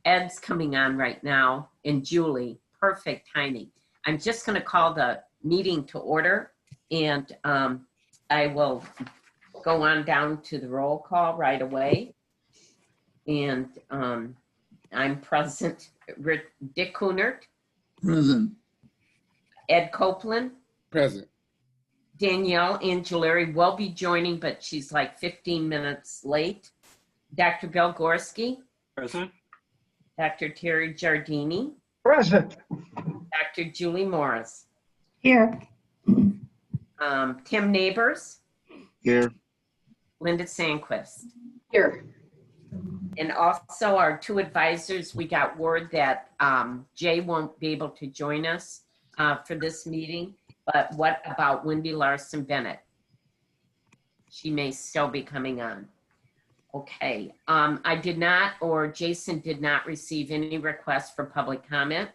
Ed's coming on right now, and Julie. Perfect timing. I'm just going to call the meeting to order, and I will go on down to the roll call right away. And I'm present. Dick Kunert. Present. Ed Copeland. Present. Danielle Angelari will be joining, but she's like 15 minutes late. Dr. Bill Gorski. Present. Dr. Terry Giardini. Present. Dr. Julie Morris. Here. Tim Neighbors. Here. Linda Sandquist. Here. And also our two advisors, we got word that Jay won't be able to join us for this meeting, but what about Wendy Larson Bennett? She may still be coming on. Okay, I did not, or Jason did not receive any requests for public comment.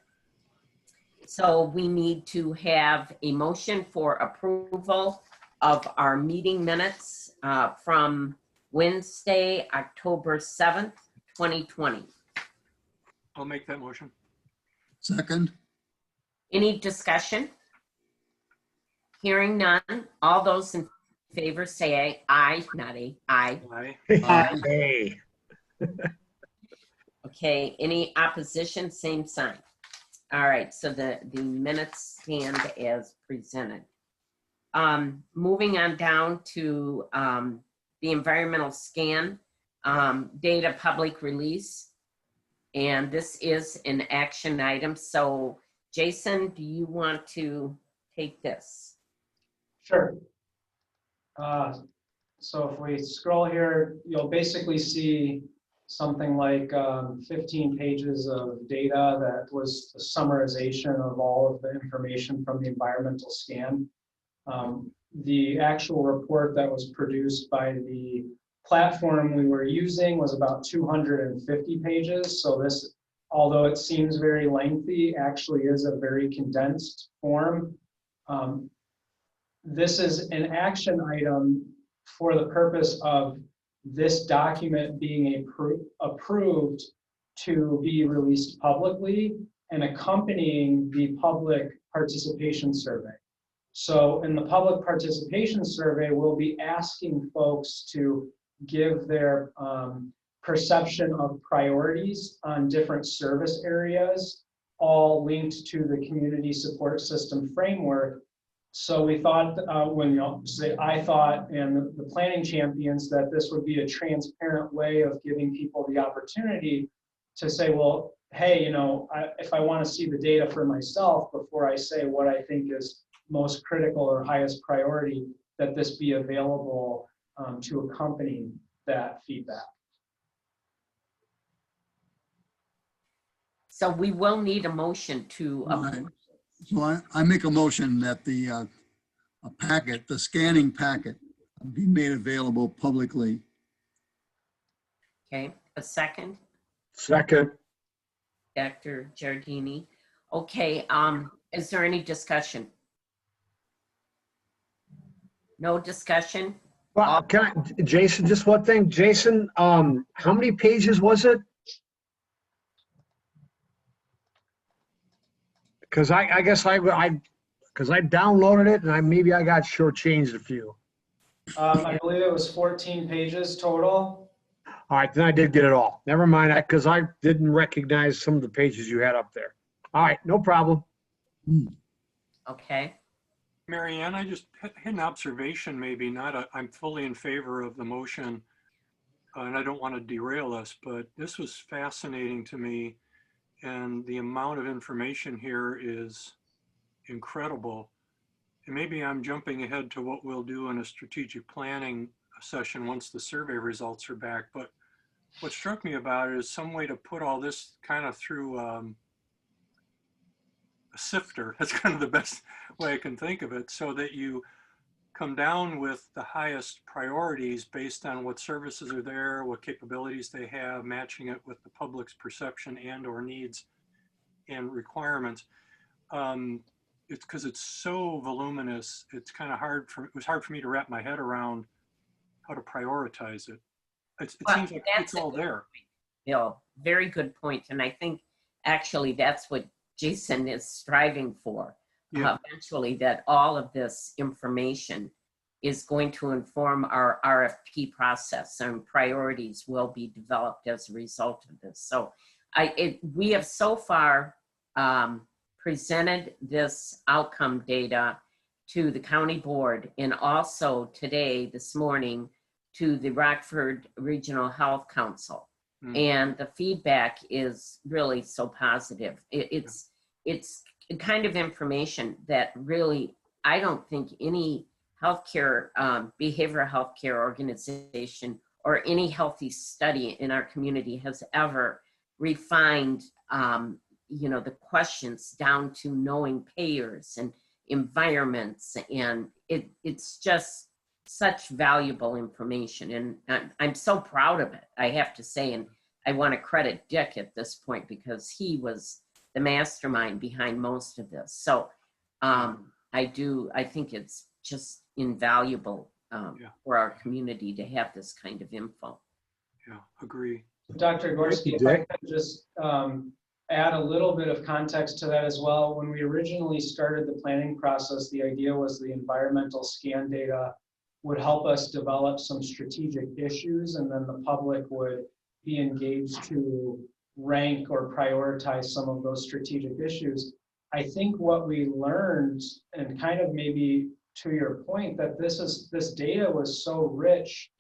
So we need to have a motion for approval of our meeting minutes from Wednesday, October 7th, 2020. I'll make that motion. Second. Any discussion? Hearing none. All those in favor say aye, not aye. Aye. Hey. Okay, any opposition, same sign. All right, so the minutes stand as presented. Moving on down to the environmental scan data public release. And this is an action item. So Jason, do you want to take this? Sure. So if we scroll here, you'll basically see something like 15 pages of data that was a summarization of all of the information from the environmental scan. The actual report that was produced by the platform we were using was about 250 pages. So this, although it seems very lengthy, actually is a very condensed form. This is an action item for the purpose of this document being approved to be released publicly and accompanying the public participation survey. So in the public participation survey, we'll be asking folks to give their perception of priorities on different service areas, all linked to the community support system framework. So we thought, I thought, and the planning champions, that this would be a transparent way of giving people the opportunity to say, well, hey, if I want to see the data for myself before I say what I think is most critical or highest priority, that this be available to accompany that feedback. So we will need a motion to approve. So I make a motion that the packet, the scanning packet, be made available publicly. Okay, a second. Second. Dr. Giardini. Okay, is there any discussion? No discussion? Well, Jason, just one thing. Jason, how many pages was it? Because I guess I downloaded it and maybe I got shortchanged a few. I believe it was 14 pages total. All right, then I did get it all. Never mind that, because I didn't recognize some of the pages you had up there. All right, no problem. Okay. Mary Ann, I just had an observation, maybe not I'm fully in favor of the motion, and I don't want to derail us, but this was fascinating to me, and the amount of information here is incredible. And maybe I'm jumping ahead to what we'll do in a strategic planning session once the survey results are back, but what struck me about it is some way to put all this kind of through a sifter. That's kind of the best way I can think of it, so that you come down with the highest priorities based on what services are there, what capabilities they have, matching it with the public's perception and or needs and requirements. It's because it's so voluminous, it's kind of hard it was hard for me to wrap my head around how to prioritize it. It seems like it's all there. Bill, very good point. And I think actually that's what Jason is striving for. Yeah. Eventually, that all of this information is going to inform our RFP process, and priorities will be developed as a result of this. So we have so far presented this outcome data to the county board, and also today, this morning, to the Rockford Regional Health Council. And the feedback is really so positive. It's kind of information that really, I don't think any healthcare, behavioral healthcare organization or any healthy study in our community has ever refined, the questions down to knowing payers and environments. And it's just such valuable information. And I'm so proud of it, I have to say. And I want to credit Dick at this point because he was the mastermind behind most of this. So I think it's just invaluable for our community to have this kind of info. Yeah, agree. Dr. Gorski, if I could just add a little bit of context to that as well. When we originally started the planning process, the idea was the environmental scan data would help us develop some strategic issues, and then the public would be engaged to rank or prioritize some of those strategic issues. I think what we learned, and kind of maybe to your point, that this data was so rich,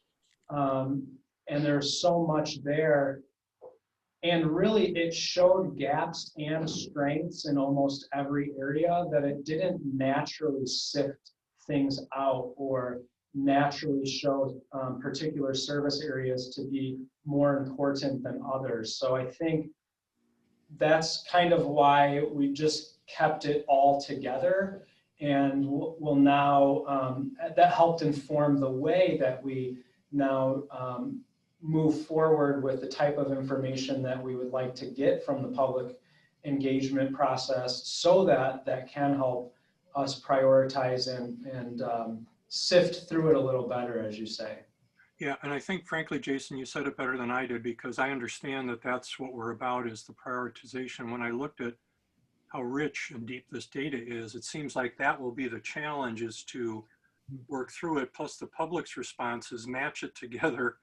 and there's so much there, and really it showed gaps and strengths in almost every area, that it didn't naturally sift things out or naturally show particular service areas to be more important than others. So I think that's kind of why we just kept it all together, and will now, that helped inform the way that we now move forward with the type of information that we would like to get from the public engagement process, so that that can help us prioritize and sift through it a little better, as you say. Yeah, and I think, frankly, Jason, you said it better than I did, because I understand that that's what we're about, is the prioritization. When I looked at how rich and deep this data is, it seems like that will be the challenge, is to work through it, plus the public's responses, match it together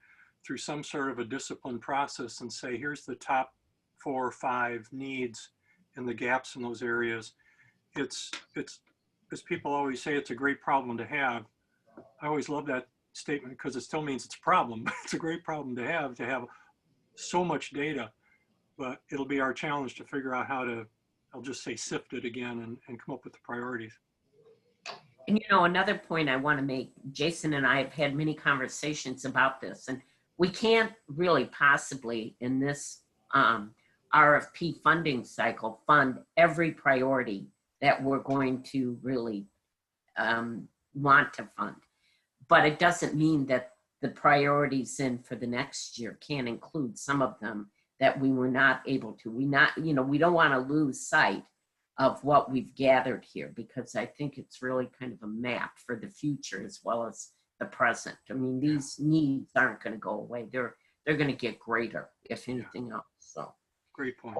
through some sort of a disciplined process and say, here's the top 4 or 5 needs and the gaps in those areas. It's as people always say, it's a great problem to have. I always love that statement because it still means it's a problem, but it's a great problem to have so much data. But it'll be our challenge to figure out how to, I'll just say, sift it again and come up with the priorities. And another point I want to make, Jason and I have had many conversations about this, and we can't really possibly in this RFP funding cycle fund every priority that we're going to really want to fund. But it doesn't mean that the priorities in for the next year can't include some of them that we were not able to. We don't want to lose sight of what we've gathered here, because I think it's really kind of a map for the future as well as the present. I mean, these needs aren't going to go away. They're going to get greater, if anything else. So great point.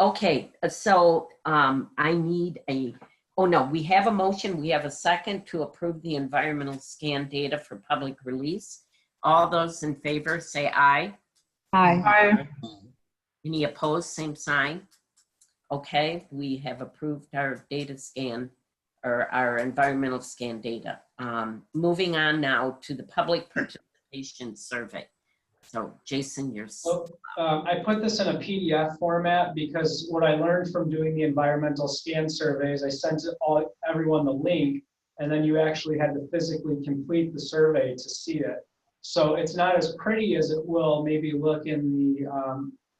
Okay, so I need we have a motion. We have a second to approve the environmental scan data for public release. All those in favor say aye. Aye. Any opposed, same sign. Okay, we have approved our data scan, or our environmental scan data. Moving on now to the public participation survey. So Jason, you're... I put this in a PDF format because what I learned from doing the environmental scan surveys, I sent everyone the link, and then you actually had to physically complete the survey to see it. So it's not as pretty as it will maybe look in the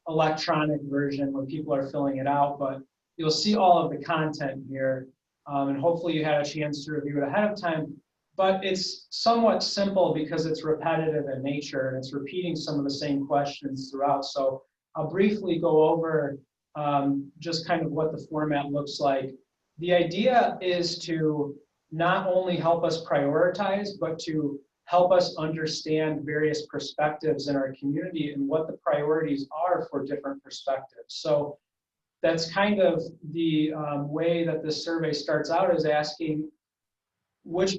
electronic version when people are filling it out, but you'll see all of the content here, and hopefully you had a chance to review it ahead of time. But it's somewhat simple because it's repetitive in nature, and it's repeating some of the same questions throughout. So I'll briefly go over just kind of what the format looks like. The idea is to not only help us prioritize, but to help us understand various perspectives in our community and what the priorities are for different perspectives. So that's kind of the way that this survey starts out, is asking which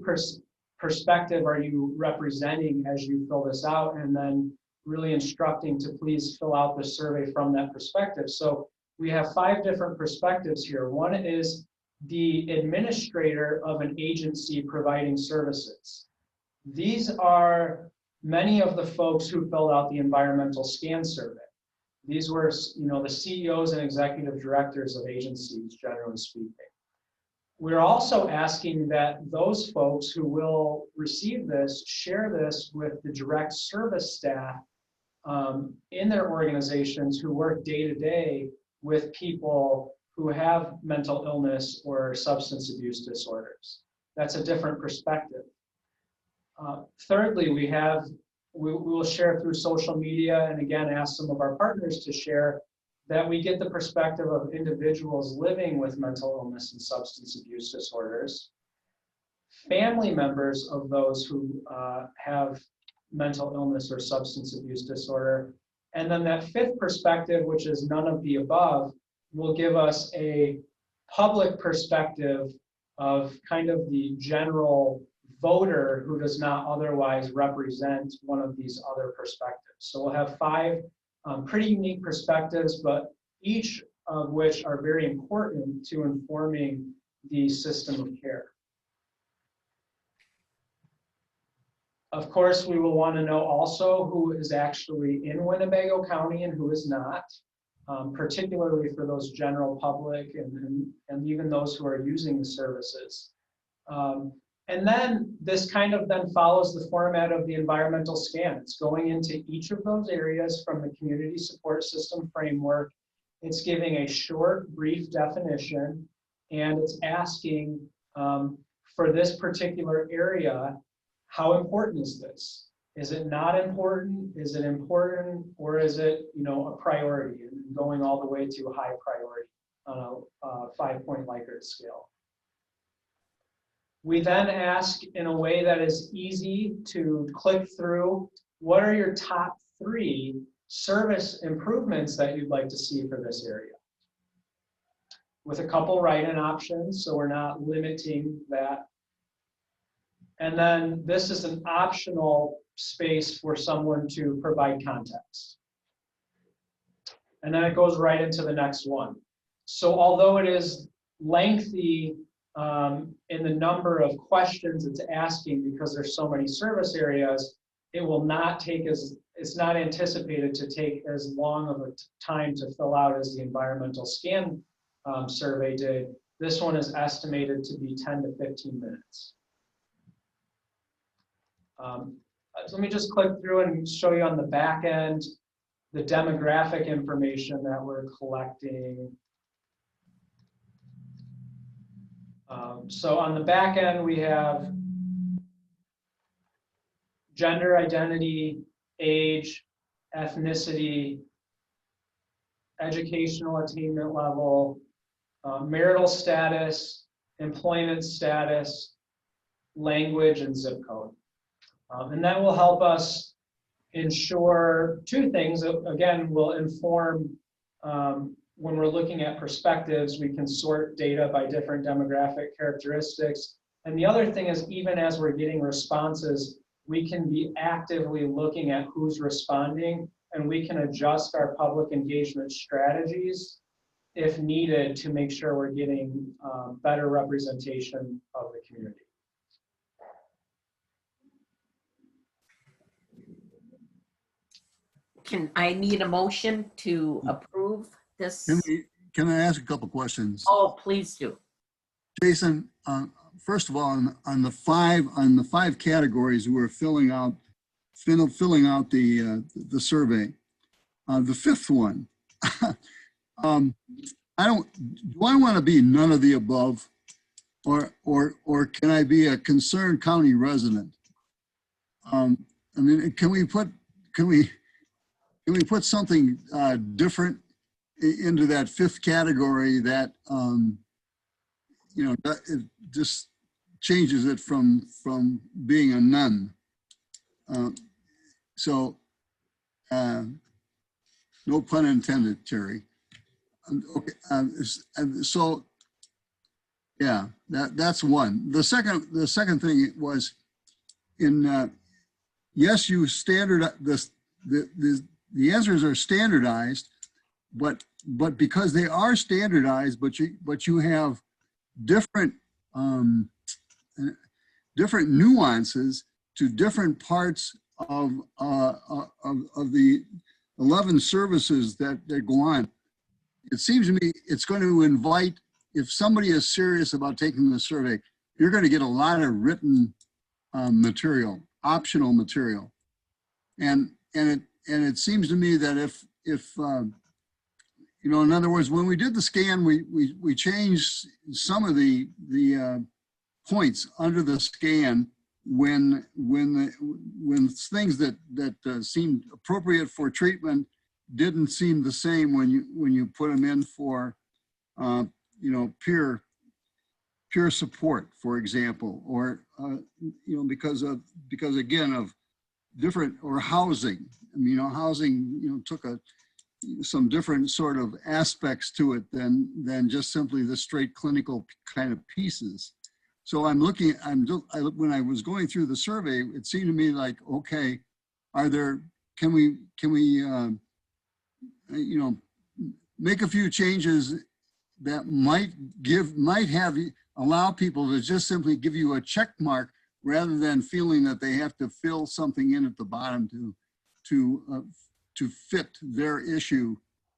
perspective are you representing as you fill this out, and then really instructing to please fill out the survey from that perspective. So we have 5 different perspectives here. One is the administrator of an agency providing services. These are many of the folks who filled out the environmental scan survey. These were, the CEOs and executive directors of agencies, generally speaking. We're also asking that those folks who will receive this share this with the direct service staff in their organizations who work day to day with people who have mental illness or substance abuse disorders. That's a different perspective. Thirdly, we will share through social media, and again, ask some of our partners to share, that we get the perspective of individuals living with mental illness and substance abuse disorders, family members of those who have mental illness or substance abuse disorder, and then that 5th perspective, which is none of the above, will give us a public perspective of kind of the general voter who does not otherwise represent one of these other perspectives. So we'll have 5 pretty unique perspectives, but each of which are very important to informing the system of care. Of course, we will want to know also who is actually in Winnebago County and who is not, particularly for those general public and even those who are using the services. And then this kind of then follows the format of the environmental scan. It's going into each of those areas from the community support system framework. It's giving a short, brief definition, and it's asking for this particular area, how important is this? Is it not important? Is it important? Or is it, a priority, and going all the way to high priority on a 5-point Likert scale? We then ask in a way that is easy to click through, what are your top 3 service improvements that you'd like to see for this area? With a couple write-in options, so we're not limiting that. And then this is an optional space for someone to provide context. And then it goes right into the next one. So although it is lengthy in the number of questions it's asking, because there's so many service areas, it will not take it's not anticipated to take as long of a time to fill out as the environmental scan survey did. This one is estimated to be 10 to 15 minutes. So let me just click through and show you on the back end the demographic information that we're collecting. So on the back end, we have gender identity, age, ethnicity, educational attainment level, marital status, employment status, language, and zip code. And that will help us ensure 2 things. Again, will inform when we're looking at perspectives, we can sort data by different demographic characteristics. And the other thing is, even as we're getting responses, we can be actively looking at who's responding, and we can adjust our public engagement strategies if needed to make sure we're getting better representation of the community. I need a motion to approve this? Can I ask a couple questions? Oh, please do. Jason, first of all, on the 5 categories we're filling out the survey, the 5th one, do I want to be none of the above, or can I be a concerned county resident? I mean, can we put something different into that 5th category that it just changes it from being a none? so, no pun intended, Terry. Okay, so, yeah, that's one. The second thing was in, yes, you the answers are standardized, but because they are standardized, but you have different different nuances to different parts of the 11 services that go on. It seems to me it's going to invite, if somebody is serious about taking the survey, you're going to get a lot of written material, optional material, and it seems to me that if you know, in other words, when we did the scan, we changed some of the points under the scan when things that seemed appropriate for treatment didn't seem the same when you put them in for you know, peer support, for example, or you know, because again of different, or housing. I mean, you know, housing, you know, took some different sort of aspects to it than just simply the straight clinical kind of pieces. So I'm looking, when I was going through the survey, it seemed to me like, okay, can we you know, make a few changes that might allow people to just simply give you a check mark rather than feeling that they have to fill something in at the bottom to fit their issue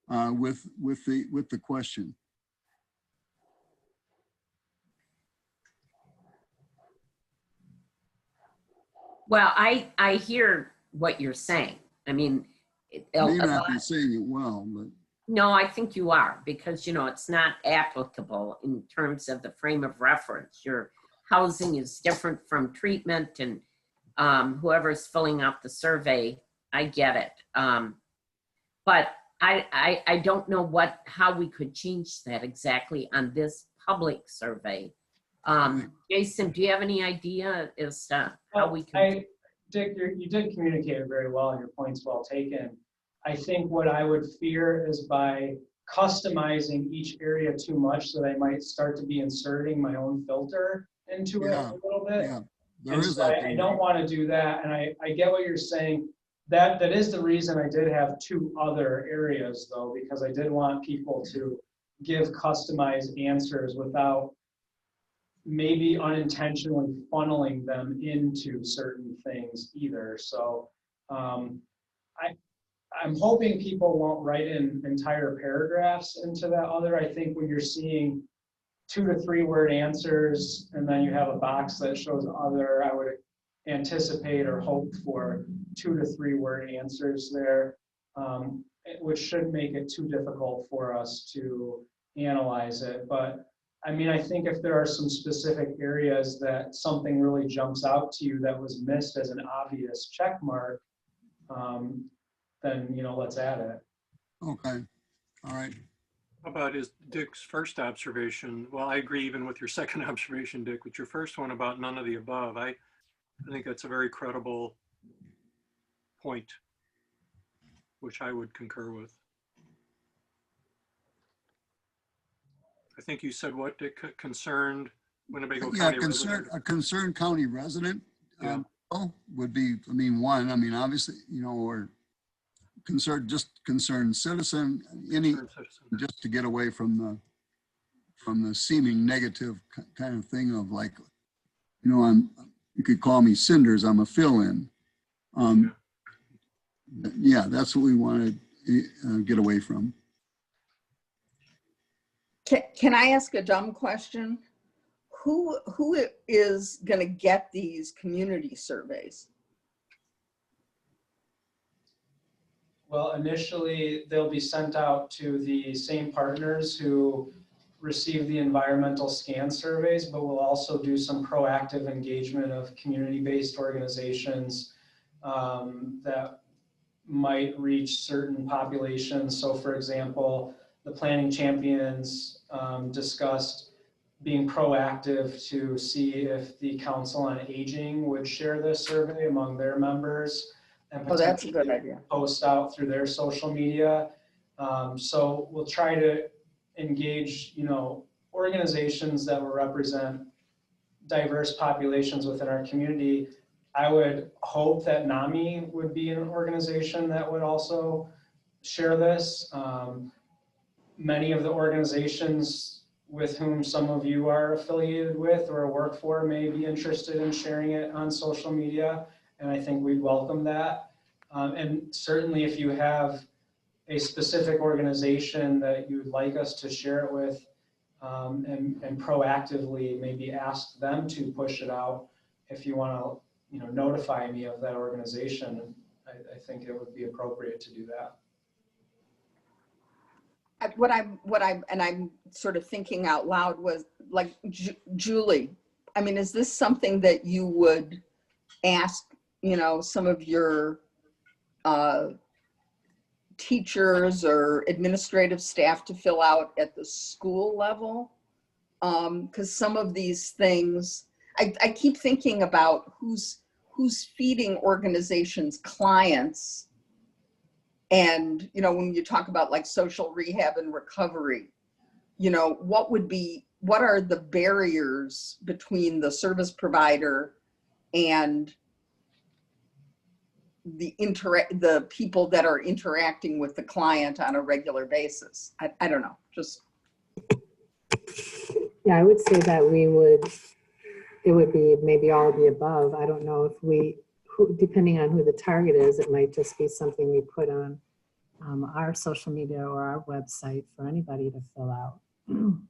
with the question. Well, I hear what you're saying. I mean, Maybe not be saying it well, but no, I think you are, because, you know, it's not applicable in terms of the frame of reference. Your housing is different from treatment, and whoever's filling out the survey, I get it. But I don't know how we could change that exactly on this public survey. Jason, do you have any idea as to how we can? Dick, you did communicate it very well, and your point's well taken. I think what I would fear is by customizing each area too much, that I might start to be inserting my own filter into it a little bit. Yeah, there And is so that. I don't want to do that. And I get what you're saying. That is the reason I did have 2 other areas, though, because I did want people to give customized answers without maybe unintentionally funneling them into certain things either. So I'm hoping people won't write in entire paragraphs into that other. I think when you're seeing 2 to 3 word answers, and then you have a box that shows other, I would anticipate or hope for 2 to 3 word answers there, which shouldn't make it too difficult for us to analyze it. But I mean, I think if there are some specific areas that something really jumps out to you that was missed as an obvious check mark, then, you know, let's add it. Okay, all right. How about Dick's first observation? Well, I agree even with your second observation, Dick, with your first one about none of the above. I think that's a very credible point, which I would concur with. I think you said what, Dick? Concerned Winnebago County resident? A concerned county resident would be, I mean, one, I mean, obviously, you know, or concerned citizen, just to get away from the seeming negative kind of thing of like, you know, you could call me Cinders, I'm a fill-in. Yeah, that's what we want to get away from. Can I ask a dumb question? Who is going to get these community surveys? Well, initially, they'll be sent out to the same partners who receive the environmental scan surveys, but we'll also do some proactive engagement of community-based organizations that might reach certain populations. So for example, the Planning Champions discussed being proactive to see if the Council on Aging would share this survey among their members and Oh, that's a good potentially idea. post out through their social media. So we'll try to engage, organizations that will represent diverse populations within our community. I would hope that NAMI would be an organization that would also share this. Many of the organizations with whom some of you are affiliated with or work for may be interested in sharing it on social media, and I think we'd welcome that. And certainly if you have a specific organization that you would like us to share it with, and proactively maybe ask them to push it out, if you want to notify me of that organization, I think it would be appropriate to do that. I'm sort of thinking out loud was like, Julie, I mean, is this something that you would ask, some of your teachers or administrative staff to fill out at the school level? Because some of these things, I keep thinking about who's feeding organizations clients. And, when you talk about like social rehab and recovery, what are the barriers between the service provider and the people that are interacting with the client on a regular basis? I don't know, just. Yeah, I would say that it would be maybe all of the above. I don't know if depending on who the target is, it might just be something we put on our social media or our website for anybody to fill out.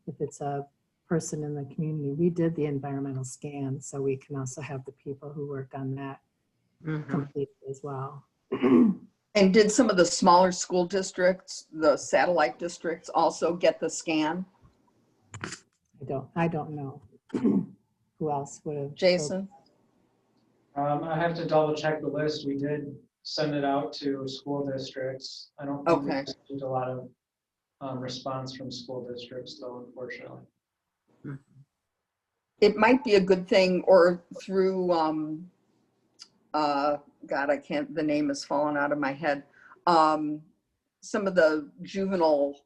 If it's a person in the community, we did the environmental scan, so we can also have the people who work on that complete as well. And did some of the smaller school districts, the satellite districts, also get the scan? I don't know. Who else would have? Jason? I have to double check the list. We did send it out to school districts. I don't think we received a lot of response from school districts though, unfortunately. It might be a good thing, or through, God, the name has fallen out of my head. Some of the juvenile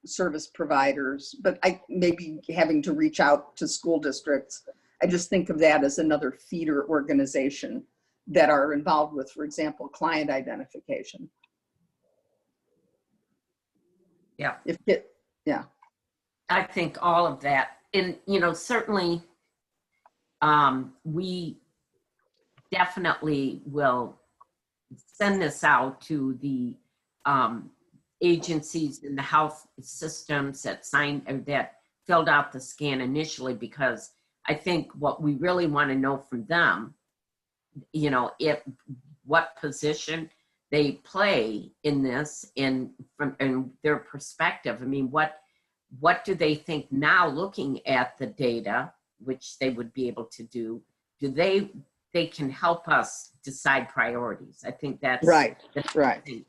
service providers, but I maybe having to reach out to school districts. I just think of that as another feeder organization that are involved with, for example, client identification. Yeah. Yeah. I think all of that. And, certainly we definitely will send this out to the agencies in the health systems that filled out the scan initially, because I think what we really want to know from them, what position they play in this, and from their perspective. I mean, what do they think now, looking at the data, which they would be able to do? They can help us decide priorities. I think that's right. Thing.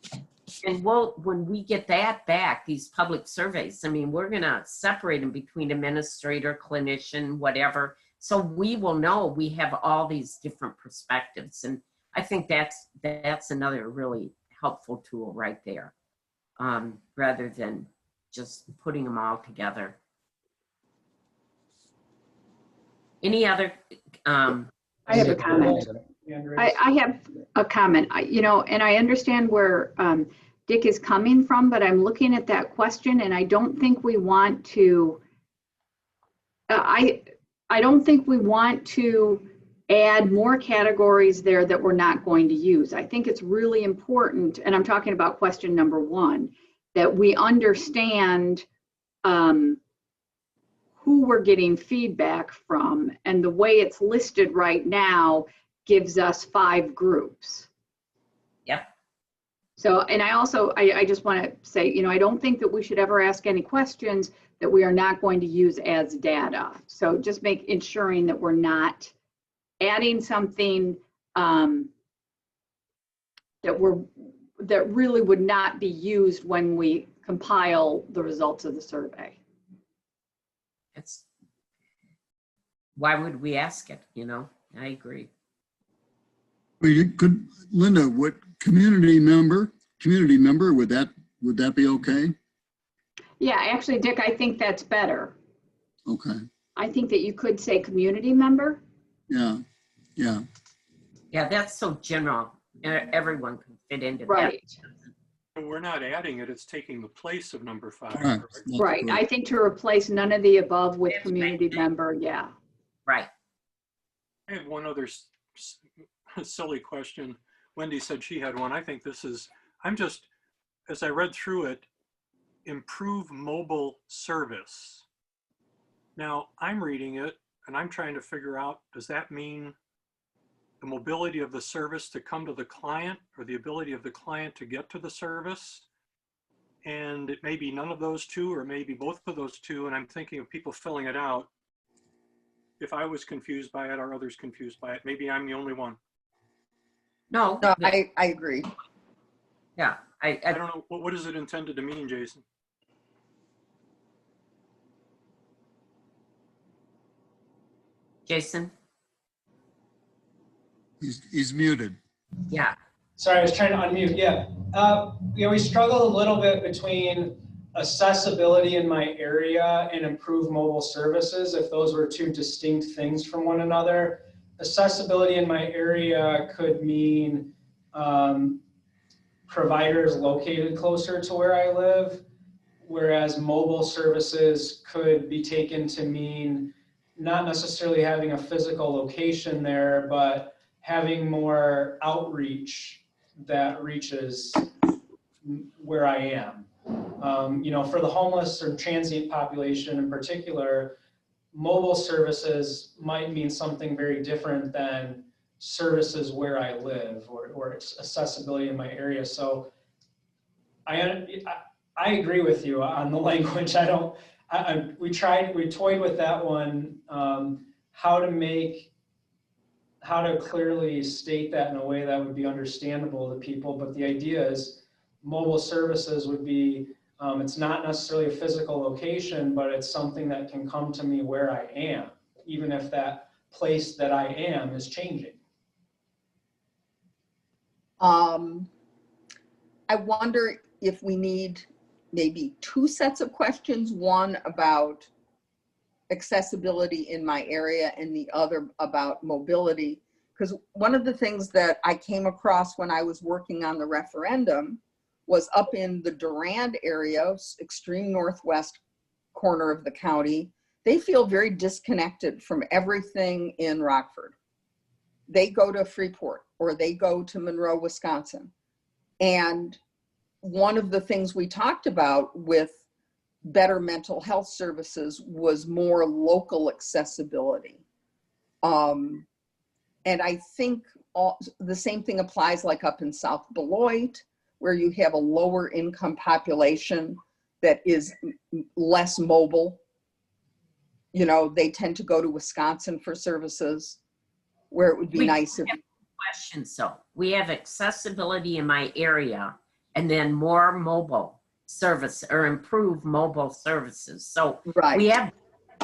And when we get that back, these public surveys, I mean, we're going to separate them between administrator, clinician, whatever. So we will know we have all these different perspectives. And I think that's another really helpful tool right there, rather than just putting them all together. Any other? I have a comment. I have a comment. And I understand where Dick is coming from, but I'm looking at that question, and I don't think we want to. I don't think we want to add more categories there that we're not going to use. I think it's really important, and I'm talking about question number 1, that we understand who we're getting feedback from, and the way it's listed right now gives us 5 groups. Yep. So, and I just want to say, I don't think that we should ever ask any questions that we are not going to use as data. So just ensuring that we're not adding something that really would not be used when we compile the results of the survey. It's, why would we ask it, you know? I agree. Well, you could, Linda, what community member, would that be okay? Yeah, actually, Dick, I think that's better. Okay, I think that you could say community member. yeah, yeah. Yeah, that's so general. Everyone can fit into that. Right, And we're not adding it, it's taking the place of number 5. Correct. correct? That's right. correct. I think to replace none of the above with That's community right. member, yeah. Right. I have one other silly question. Wendy said she had one. I think this is, as I read through it, improve mobile service. Now, I'm reading it and I'm trying to figure out, does that mean the mobility of the service to come to the client or the ability of the client to get to the service? And it may be none of those two or maybe both of those two. And I'm thinking of people filling it out. If I was confused by it or others confused by it, maybe I'm the only one. No, No, I agree. yeah, I don't know, what is it intended to mean, Jason? Jason, He's muted. yeah. Sorry, I was trying to unmute. Yeah. We struggle a little bit between accessibility in my area and improved mobile services, if those were two distinct things from one another. Accessibility in my area could mean providers located closer to where I live, whereas mobile services could be taken to mean not necessarily having a physical location there, but having more outreach that reaches where I am. For the homeless or transient population in particular, mobile services might mean something very different than services where I live or accessibility in my area. So I agree with you on the language. We toyed with that one, how to clearly state that in a way that would be understandable to people. But the idea is mobile services would be, it's not necessarily a physical location, but it's something that can come to me where I am, even if that place that I am is changing. I wonder if we need maybe two sets of questions, one about accessibility in my area and the other about mobility. Because one of the things that I came across when I was working on the referendum was up in the Durand area, extreme northwest corner of the county. They feel very disconnected from everything in Rockford. They go to Freeport or they go to Monroe, Wisconsin. And one of the things we talked about with better mental health services was more local accessibility. And I think the same thing applies like up in South Beloit, where you have a lower income population that is less mobile. They tend to go to Wisconsin for services, where it would be nice if. Question, so we have accessibility in my area and then more mobile service or improved mobile services. So Right. we have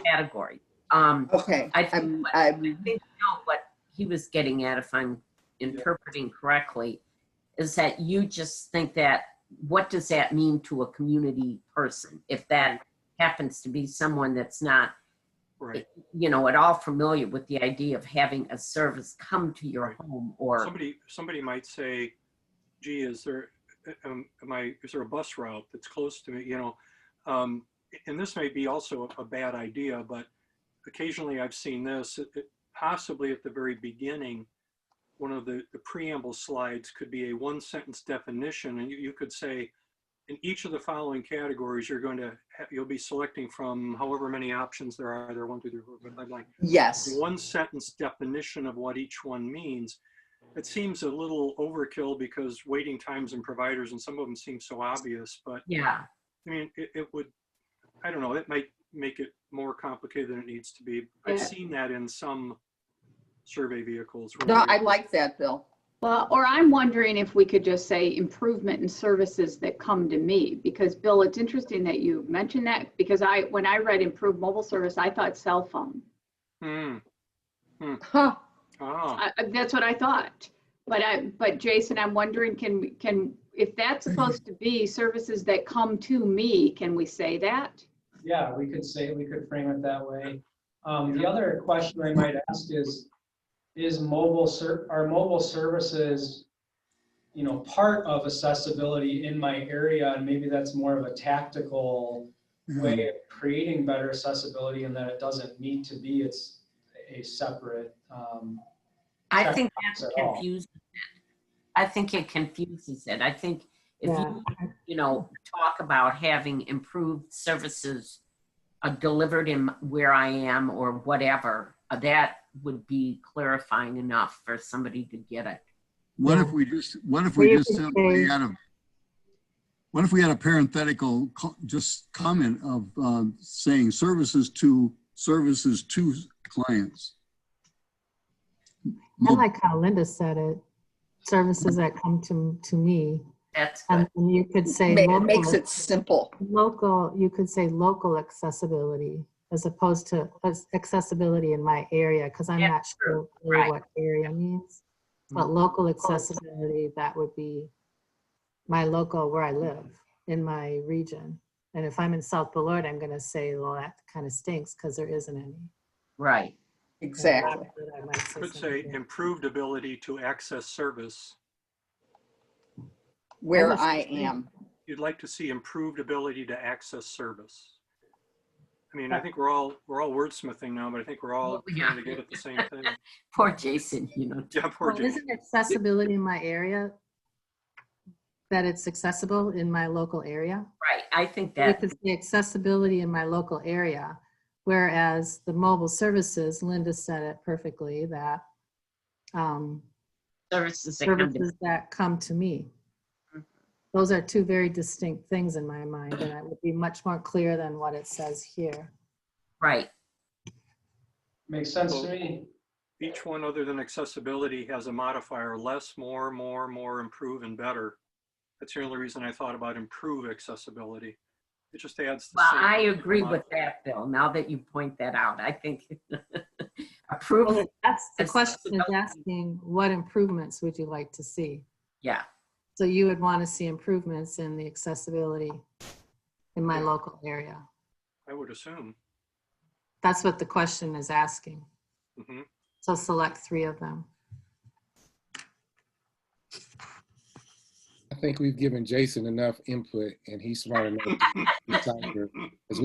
category. Okay. I think what he was getting at, if I'm interpreting correctly, is that you just think that, what does that mean to a community person if that happens to be someone that's not, Right. at all familiar with the idea of having a service come to your home? Or Somebody might say, gee, is there a bus route that's close to me, and this may be also a bad idea, but occasionally I've seen this, possibly at the very beginning, one of the preamble slides could be a one sentence definition, and you could say, in each of the following categories, you'll be selecting from however many options there are. There are 1, 2, 3, 4, 5, like Yes. one sentence definition of what each one means. It seems a little overkill because waiting times and providers, and some of them seem so obvious, but yeah, I mean, it would, I don't know, it might make it more complicated than it needs to be. I've seen that in some survey vehicles. No, I like that, Bill. Well, or I'm wondering if we could just say improvement in services that come to me, because Bill, it's interesting that you mentioned that, because when I read improved mobile service, I thought cell phone. Hmm. Huh. Oh, That's what I thought. But Jason, I'm wondering, if that's supposed to be services that come to me, can we say that? Yeah, we could frame it that way. The other question I might ask is are mobile services, part of accessibility in my area? And maybe that's more of a tactical way of creating better accessibility, and that it doesn't need to be, it's a separate. I think checkbox that at all. confuses it. I think it confuses it. I think if Yeah. you talk about having improved services delivered in where I am or whatever, that would be clarifying enough for somebody to get it. What Yeah. if we just Well, you could simply say- what if we had a parenthetical just comment of saying services to clients? I like how Linda said it, services that come to me. That's good. And you could say It makes local, it simple. you could say local accessibility as opposed to accessibility in my area, because I'm Yeah, not sure really Right. what area means. But local accessibility, that would be my local, where I live, in my region. And if I'm in South Beloit, I'm going to say, well, that kind of stinks because there isn't any. Right. Exactly. I might say could say something different. improved ability to access service. Where was I thinking- am. You'd like to see improved ability to access service. I mean, I think we're all wordsmithing now, but I think we're all Yeah. trying to get at the same thing. Poor Jason, Yeah, poor Well, Jason. isn't accessibility in my area, that it's accessible in my local area? Right. I think We that, could say accessibility in my local area, whereas the mobile services, Linda said it perfectly, that services that come to services that come to me. Those are two very distinct things in my mind, and it would be much more clear than what it says here. right. Makes sense to me. Each one other than accessibility has a modifier: less, more, improve, and better. That's the only reason I thought about improve accessibility. It just adds the Well, same I agree with modifier. that, Bill. Now that you point that out, I think approve. Well, that's the question is Accessibility. asking, what improvements would you like to see? Yeah. So you would want to see improvements in the accessibility in my local area. I would assume. That's what the question is asking. Mhm. So select 3 of them. I think we've given Jason enough input, and he's smart enough to decipher, because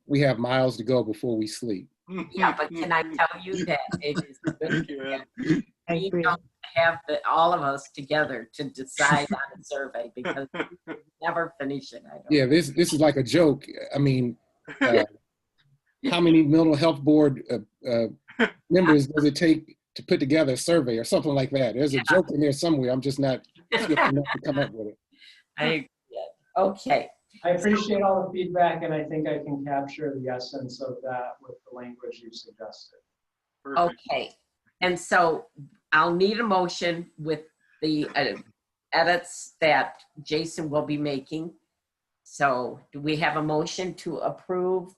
we have miles to go before we sleep. Yeah, but can I tell you that it is Thank good you, Ed. I we agree. don't have all of us together to decide on a survey because we never finish it. I don't. Yeah, this is like a joke. I mean, how many mental health board members does it take to put together a survey or something like that? There's a joke in there somewhere. I'm just not swift enough to come up with it. I agree. Okay. I appreciate all the feedback, and I think I can capture the essence of that with the language you suggested. Perfect. Okay. And so I'll need a motion with the edits that Jason will be making. So do we have a motion to approve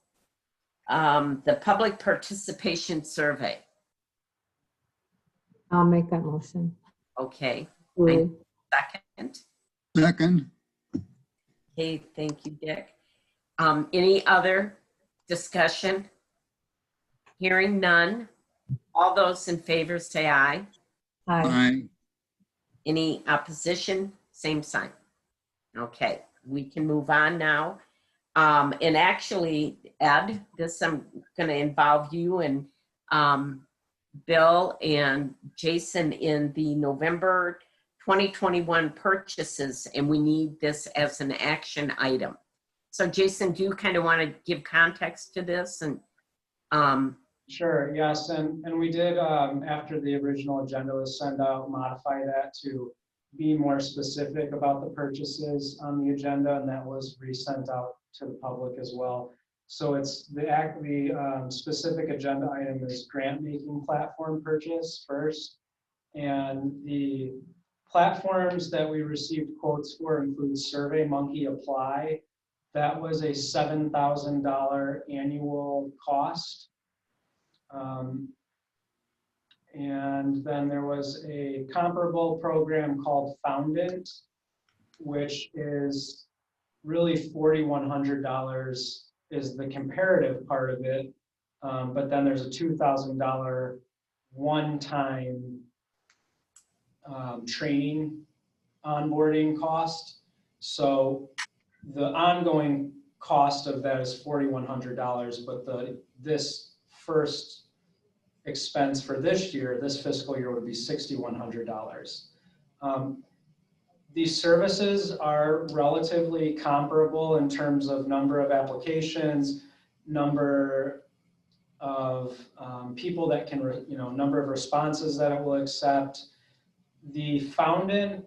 the public participation survey? I'll make that motion. Okay. Julie. Second. Second, Okay, thank you, Dick. Any other discussion? Hearing none. All those in favor say aye. Aye. aye. Any opposition? Same sign. Okay, we can move on now. And actually, Ed, this I'm going to involve you and Bill and Jason in the November 2021 purchases, and we need this as an action item. So Jason, do you kind of want to give context to this? And Sure, yes, and we did, after the original agenda was sent out, modify that to be more specific about the purchases on the agenda, and that was resent out to the public as well. So it's the specific agenda item is grant making platform purchase first, And the platforms that we received quotes for include SurveyMonkey Apply. That was a $7,000 annual cost. And then there was a comparable program called Foundant, which is really $4,100 is the comparative part of it. But then there's a $2,000 one-time training onboarding cost. So the ongoing cost of that is $4,100, but this first expense for this year, this fiscal year, would be $6,100. These services are relatively comparable in terms of number of applications, number of people that can, number of responses that it will accept. The Foundant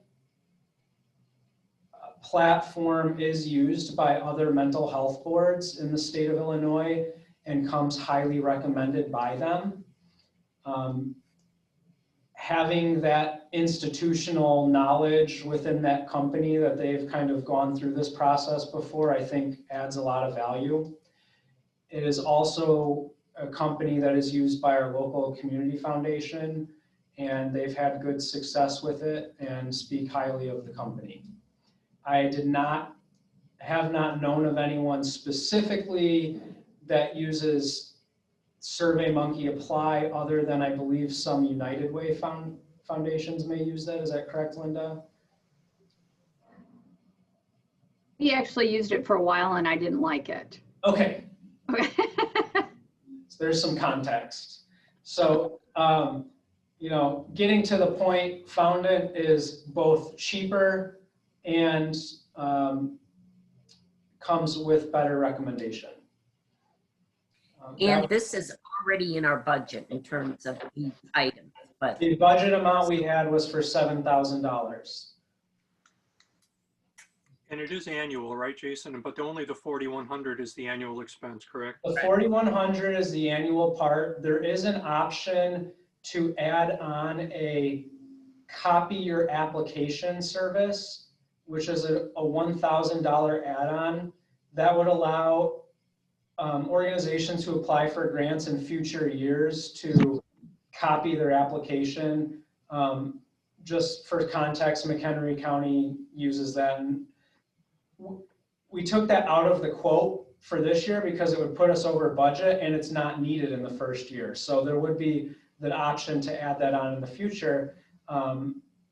platform is used by other mental health boards in the state of Illinois and comes highly recommended by them. Having that institutional knowledge within that company that they've kind of gone through this process before, I think adds a lot of value. It is also a company that is used by our local community foundation, and they've had good success with it and speak highly of the company. I have not known of anyone specifically that uses SurveyMonkey Apply other than, I believe, some United Way foundations may use that. Is that correct, Linda? We actually used it for a while and I didn't like it. Okay. Okay. So there's some context. So, getting to the point, Foundant is both cheaper and comes with better recommendation. And this is already in our budget in terms of the items, but The budget amount we had was for $7,000. And it is annual, right, Jason? But only the 4,100 is the annual expense, correct? The 4,100 is the annual part. There is an option to add on a copy your application service, which is a $1,000 add-on that would allow organizations who apply for grants in future years to copy their application. Just for context, McHenry County uses that. And we took that out of the quote for this year because it would put us over budget and it's not needed in the first year. So there would be the option to add that on in the future,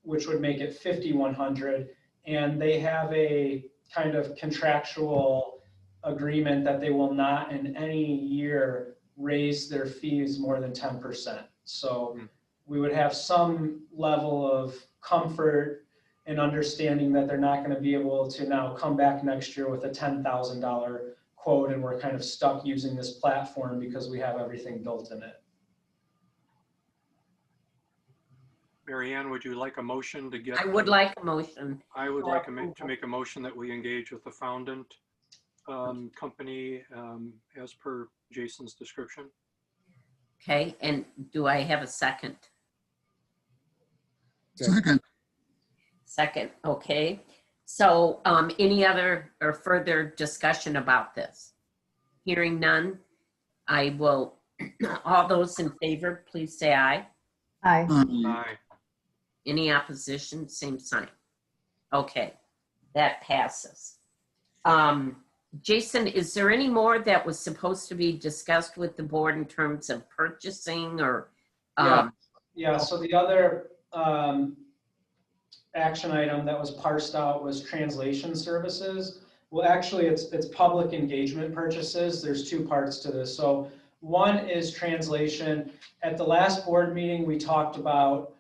which would make it 5,100. And they have a kind of contractual agreement that they will not in any year raise their fees more than 10%. So we would have some level of comfort and understanding that they're not going to be able to now come back next year with a $10,000 quote and we're kind of stuck using this platform because we have everything built in it. Mary Ann, would you like a motion to get? I would like a motion. I would like to make a motion that we engage with the Foundant company as per Jason's description. Okay, and do I have a second? Second. Second, okay. So any other or further discussion about this? Hearing none, I will, all those in favor, please say aye. Aye. Aye. Any opposition, same sign. Okay, that passes. Jason, is there any more that was supposed to be discussed with the board in terms of purchasing or? Yeah, so the other action item that was parsed out was translation services. Well, actually, it's public engagement purchases. There's two parts to this. So one is translation. At the last board meeting, we talked about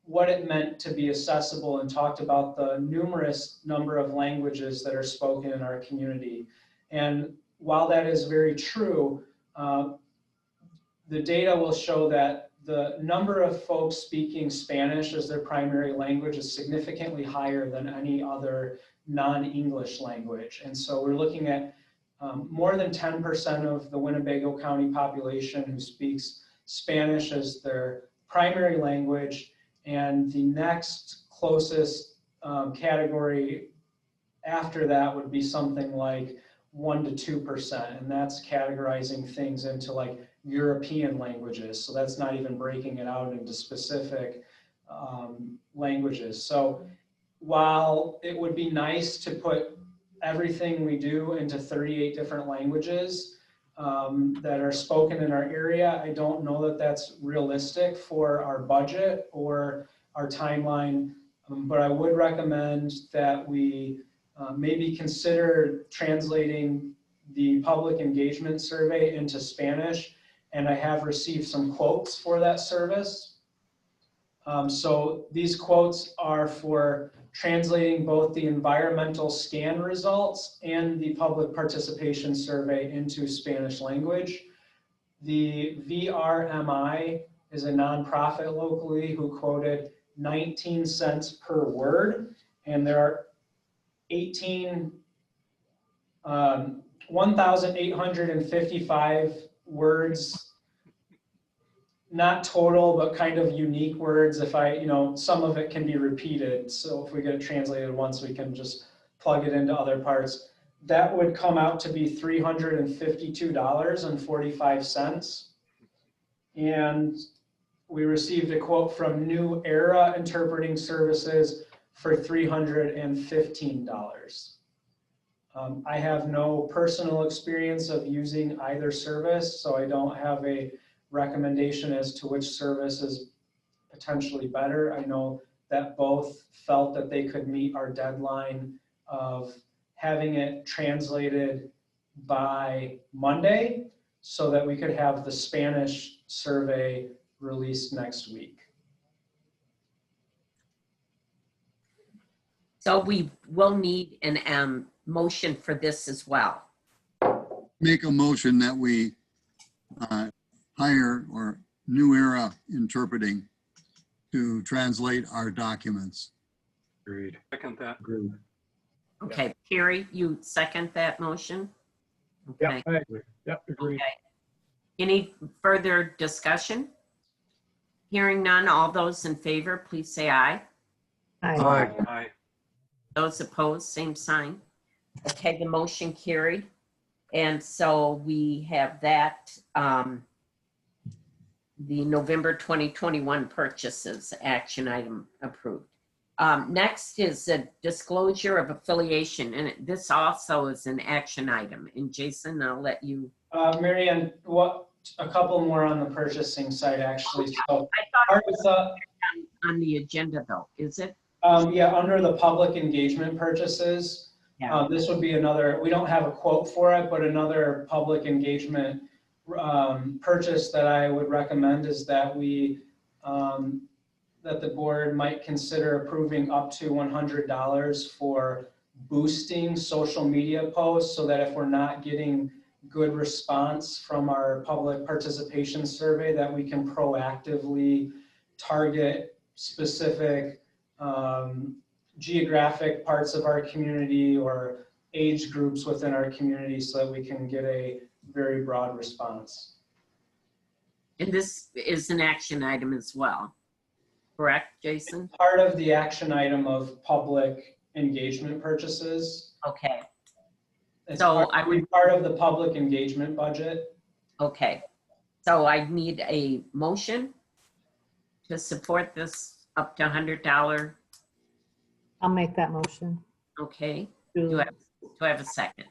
what it meant to be accessible and talked about the numerous number of languages that are spoken in our community. And while that is very true, the data will show that the number of folks speaking Spanish as their primary language is significantly higher than any other non-English language. And so we're looking at more than 10% of the Winnebago County population who speaks Spanish as their primary language, and the next closest category after that would be something like 1 to 2%, and that's categorizing things into like European languages. So that's not even breaking it out into specific languages. So while it would be nice to put everything we do into 38 different languages that are spoken in our area, I don't know that that's realistic for our budget or our timeline, but I would recommend that we maybe consider translating the public engagement survey into Spanish, and I have received some quotes for that service. So these quotes are for translating both the environmental scan results and the public participation survey into Spanish language. The VRMI is a nonprofit locally who quoted 19 cents per word, and there are 1,855 words, not total, but kind of unique words. If some of it can be repeated. So if we get it translated once, we can just plug it into other parts. That would come out to be $352.45. And we received a quote from New Era Interpreting Services for $315. I have no personal experience of using either service, so I don't have a recommendation as to which service is potentially better. I know that both felt that they could meet our deadline of having it translated by Monday so that we could have the Spanish survey released next week. So we will need an motion for this as well. Make a motion that we hire New Era Interpreting to translate our documents. Agreed. Second that. Agreed. Okay, Carrie, you second that motion? Yep, Okay. I agree. Yep, agreed. Okay. Any further discussion? Hearing none, all those in favor, please say aye. Aye. Aye. Aye. Those opposed, same sign. Okay, the motion carried. And so we have that, the November 2021 purchases action item approved. Next is a disclosure of affiliation, and this also is an action item. And Jason, I'll let you. Mary Ann, a couple more on the purchasing side, actually. So I thought it was on the agenda though, is it? yeah, under the public engagement purchases, Yeah. this would be another, we don't have a quote for it, but another public engagement purchase that I would recommend is that that the board might consider approving up to $100 for boosting social media posts, so that if we're not getting good response from our public participation survey, that we can proactively target specific geographic parts of our community or age groups within our community, so that we can get a very broad response. And this is an action item as well, correct, Jason? Part of the action item of public engagement purchases. Okay. It's So I would be part of the public engagement budget. Okay, so I need a motion to support this up to $100. I'll make that motion. Okay, do I have a second?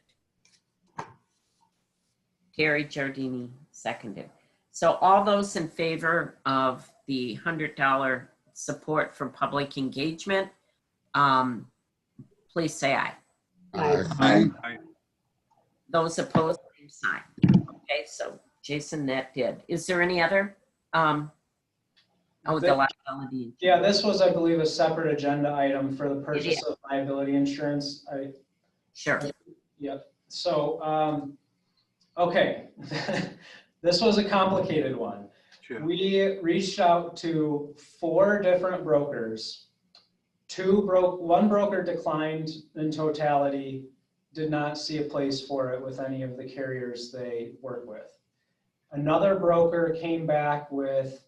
Carrie Giardini seconded. So all those in favor of the $100 support for public engagement, please say aye. Aye. Aye. Those opposed, same sign. Okay, so Jason, that did. Is there any other? The liability. Yeah, this was, I believe, a separate agenda item for the purchase of liability insurance. Sure. Yep. So, okay, this was a complicated one. Sure. We reached out to 4 different brokers. One broker declined in totality, did not see a place for it with any of the carriers they work with. Another broker came back with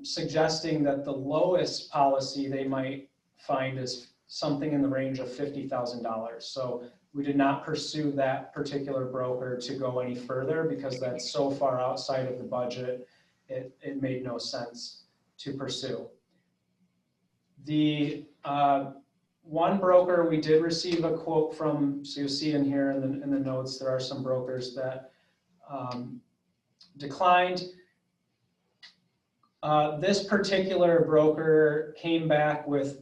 suggesting that the lowest policy they might find is something in the range of $50,000. So we did not pursue that particular broker to go any further because that's so far outside of the budget, it made no sense to pursue. The one broker we did receive a quote from, so you'll see in here in the notes, there are some brokers that declined. This particular broker came back with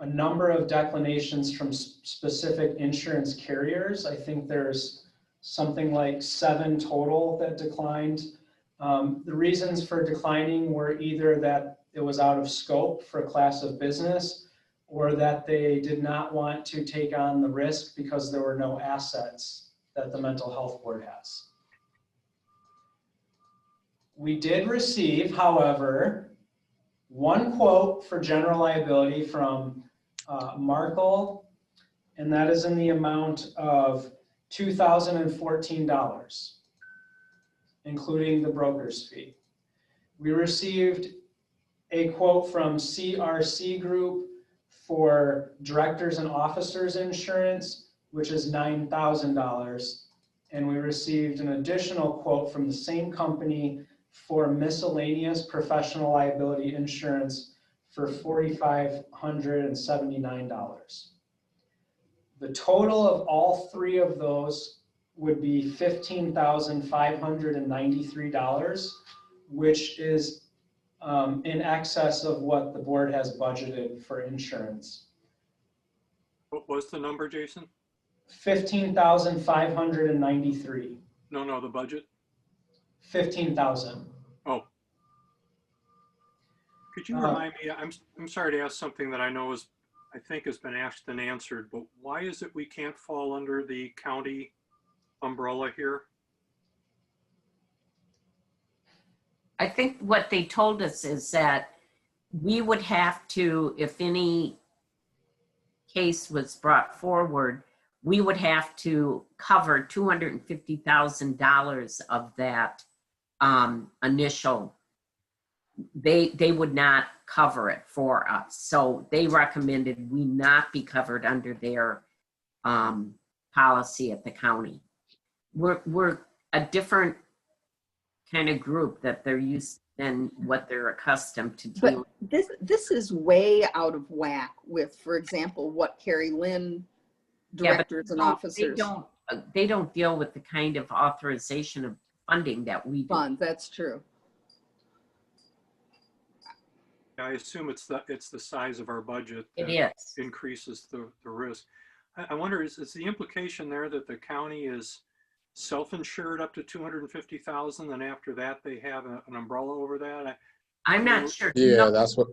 a number of declinations from specific insurance carriers. I think there's something like 7 total that declined. The reasons for declining were either that it was out of scope for a class of business, or that they did not want to take on the risk because there were no assets that the mental health board has. We did receive, however, one quote for general liability from Markle, and that is in the amount of $2,014, including the broker's fee. We received a quote from CRC Group for directors and officers insurance, which is $9,000. And we received an additional quote from the same company for miscellaneous professional liability insurance for $4,579. The total of all 3 of those would be $15,593, which is in excess of what the board has budgeted for insurance. What was the number, Jason? 15,593. No, the budget. 15,000. Oh. Could you remind me, I'm sorry to ask something that I know is, I think has been asked and answered, but why is it we can't fall under the county umbrella here? I think what they told us is that we would have to, if any case was brought forward, we would have to cover $250,000 of that initial. They would not cover it for us. So they recommended we not be covered under their policy at the county. We're a different kind of group that they're used than what they're accustomed to doing. But this is way out of whack with, for example, what Carrie Lynn, directors and officers. They don't deal with the kind of authorization of funding that we do. Fund, that's true. I assume it's the size of our budget It that is. increases the risk. I wonder, is the implication there that the county is self-insured up to $250,000, and after that they have an umbrella over that? I'm not sure. Yeah, that's what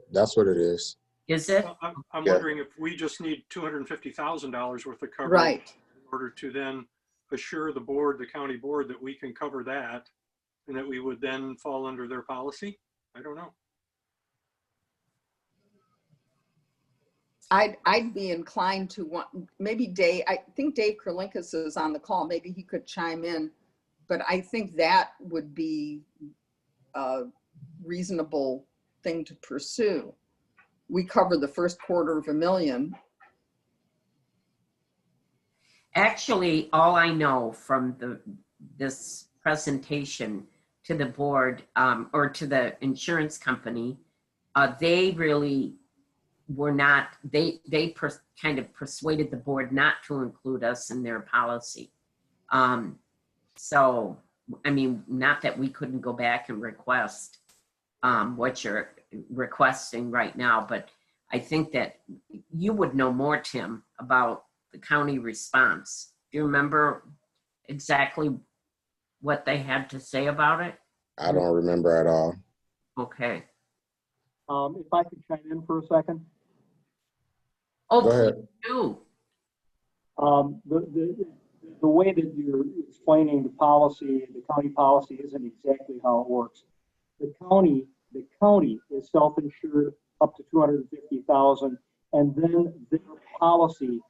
it is. Is it? I'm Yeah. wondering if we just need $250,000 worth of coverage Right. in order to then assure the board, the county board, that we can cover that, and that we would then fall under their policy. I don't know. I'd be inclined to want, maybe Dave, I think Dave Kerlinkus is on the call, maybe he could chime in, but I think that would be a reasonable thing to pursue. We cover the first $250,000. Actually, all I know from this presentation to the board or to the insurance company, they really were not, they kind of persuaded the board not to include us in their policy. So, I mean, not that we couldn't go back and request what you're requesting right now, but I think that you would know more, Tim, about the county response. Do you remember exactly what they had to say about it? I don't remember at all. Okay. If I could chime in for a second. Oh, Go ahead. please do. The way that you're explaining the policy, the county policy, isn't exactly how it works. The county is self-insured up to $250,000, and then their policy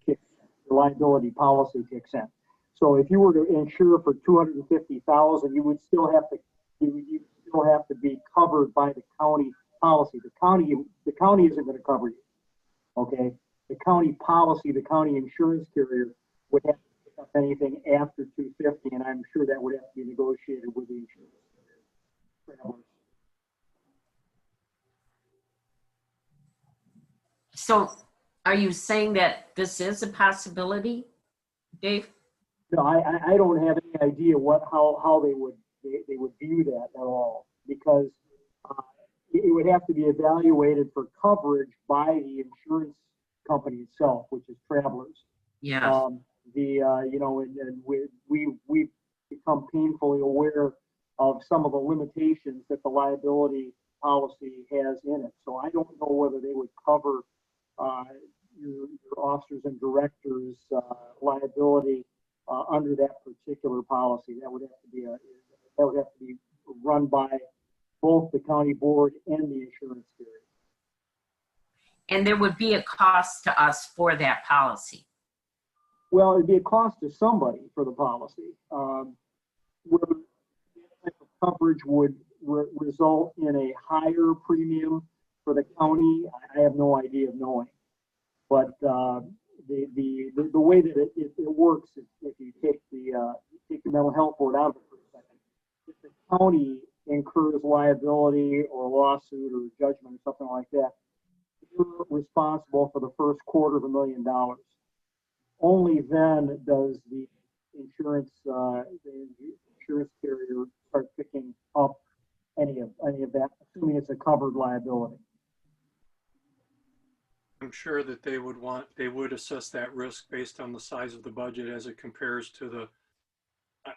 kicks, the liability policy kicks in. So if you were to insure for $250,000, you would still have to still have to be covered by the county policy. The county isn't going to cover you. Okay, the county policy, the county insurance carrier would have to pick up anything after 250, and I'm sure that would have to be negotiated with the insurance carrier. So are you saying that this is a possibility, Dave? No, I don't have any idea how they would view that at all, because it would have to be evaluated for coverage by the insurance company itself, which is Travelers. Yeah. And we've become painfully aware of some of the limitations that the liability policy has in it. So I don't know whether they would cover your officers and directors liability under that particular policy. That would have to be run by both the county board and the insurance carrier. And there would be a cost to us for that policy. Well, it'd be a cost to somebody for the policy. Whether that type of coverage would result in a higher premium for the county, I have no idea of knowing. But the way that it works, if you take the mental health board out of it for a second, if the county incurs liability or lawsuit or judgment or something like that, you're responsible for the first $250,000. Only then does the insurance carrier start picking up any of that, assuming it's a covered liability. I'm sure that they would assess that risk based on the size of the budget as it compares to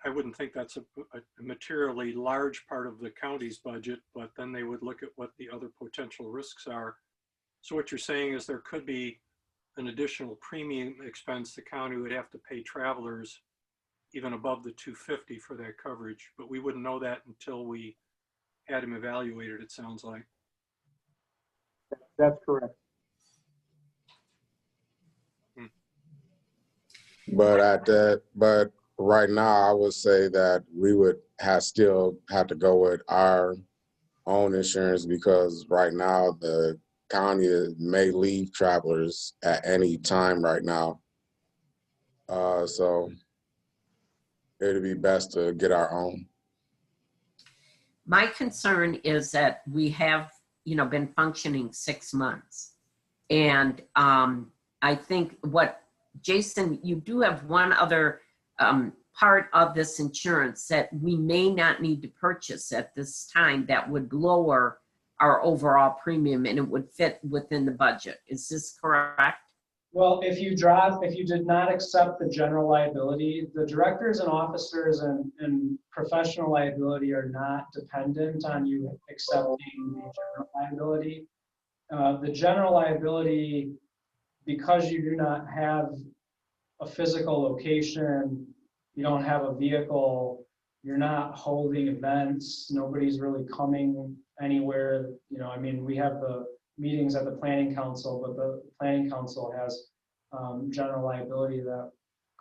I wouldn't think that's a materially large part of the county's budget, but then they would look at what the other potential risks are. So what you're saying is there could be an additional premium expense the county would have to pay Travelers even above the $250 for that coverage, but we wouldn't know that until we had them evaluated, it sounds like. That's correct. But right now, I would say that we would still have to go with our own insurance, because right now the county may leave Travelers at any time right now. So it'd be best to get our own. My concern is that we have, been functioning 6 months. And I think Jason, you do have one other part of this insurance that we may not need to purchase at this time that would lower our overall premium, and it would fit within the budget. Is this correct? Well, if you did not accept the general liability, the directors and officers and professional liability are not dependent on you accepting the general liability. The general liability, because you do not have a physical location, you don't have a vehicle, you're not holding events, nobody's really coming anywhere. We have the meetings at the planning council, but the planning council has general liability that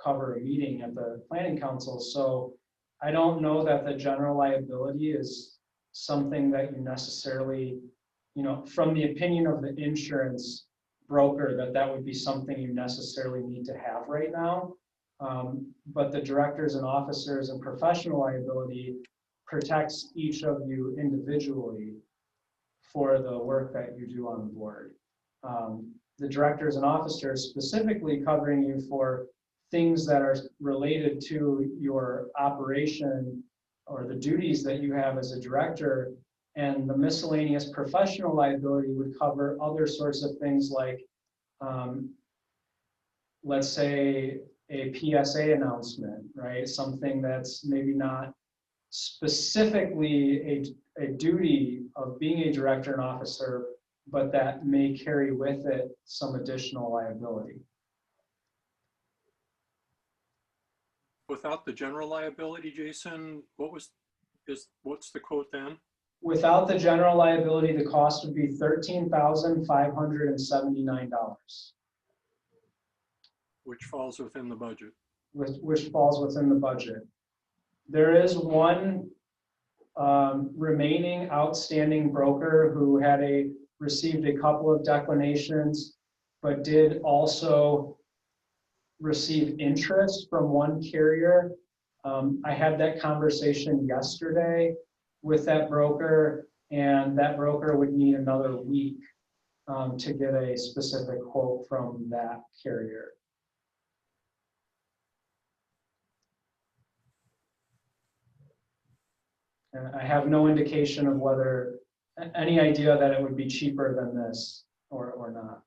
cover a meeting at the planning council. So I don't know that the general liability is something that you necessarily, from the opinion of the insurance broker, that would be something you necessarily need to have right now. But the directors and officers and professional liability protects each of you individually for the work that you do on the board. The directors and officers specifically covering you for things that are related to your operation or the duties that you have as a director, and the miscellaneous professional liability would cover other sorts of things like, let's say, a PSA announcement, right? Something that's maybe not specifically a duty of being a director and officer, but that may carry with it some additional liability. Without the general liability, Jason, what's the quote then? Without the general liability, the cost would be $13,579. Which falls within the budget. Which falls within the budget. There is one remaining outstanding broker who had received a couple of declinations, but did also receive interest from one carrier. I had that conversation yesterday with that broker, and that broker would need another week to get a specific quote from that carrier. And I have no indication of whether, any idea that it would be cheaper than this or not.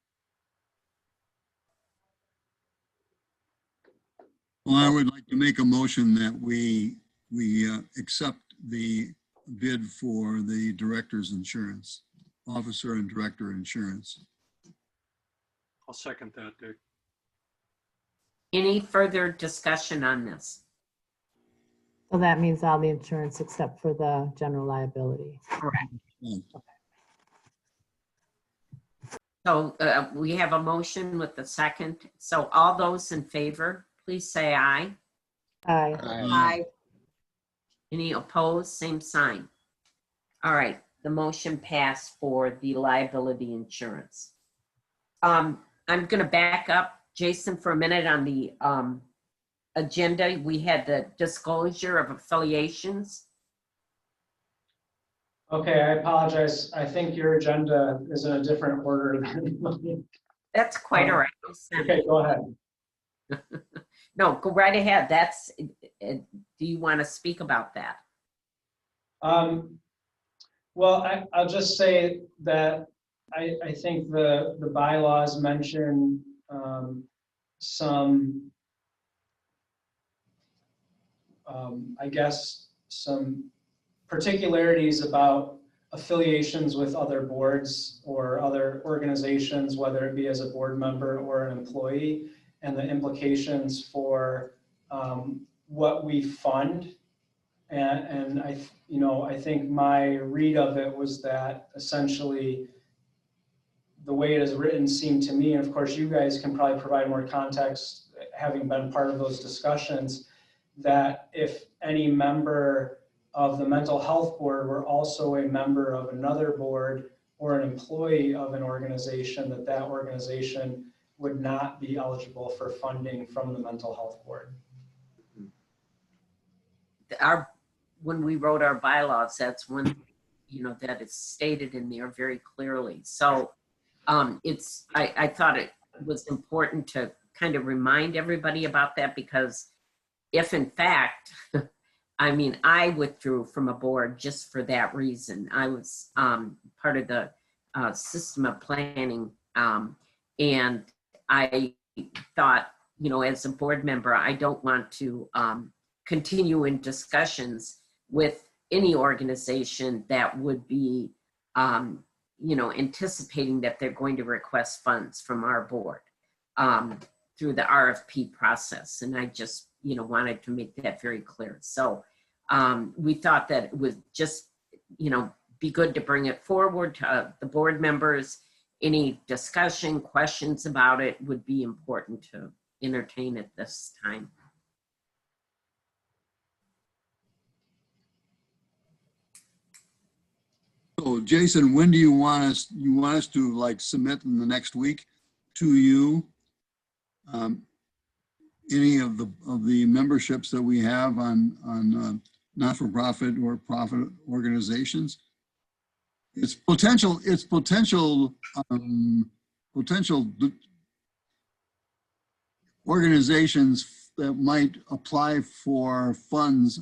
Well, I would like to make a motion that we accept the bid for the director's insurance, officer and director insurance. I'll second that, Dick. Any further discussion on this? So that means all the insurance except for the general liability. Correct. Hmm. So we have a motion with the second. So all those in favor, please say aye. Aye. Aye. Any opposed? Same sign. All right, the motion passed for the liability insurance. I'm going to back up, Jason, for a minute on the agenda. We had the disclosure of affiliations. Okay, I apologize. I think your agenda is in a different order than mine. That's quite all right. Okay, go ahead. No, go right ahead. That's, do you want to speak about that? Well, I'll just say that I think the bylaws mention some, I guess, some particularities about affiliations with other boards or other organizations, whether it be as a board member or an employee, and the implications for what we fund. And I think my read of it was that essentially the way it is written seemed to me, and of course you guys can probably provide more context having been part of those discussions, that if any member of the mental health board were also a member of another board or an employee of an organization, that organization would not be eligible for funding from the mental health board. When we wrote our bylaws, that's when, that is stated in there very clearly. So I thought it was important to kind of remind everybody about that, because if in fact, I withdrew from a board just for that reason. I was part of the system of planning, and I thought, as a board member, I don't want to continue in discussions with any organization that would be, anticipating that they're going to request funds from our board through the RFP process. And I just, wanted to make that very clear. So we thought that it would just, be good to bring it forward to the board members. Any discussion, questions about it would be important to entertain at this time. So Jason, when do you want us to like submit in the next week to you any of the memberships that we have on not-for-profit or profit organizations? It's potential organizations that might apply for funds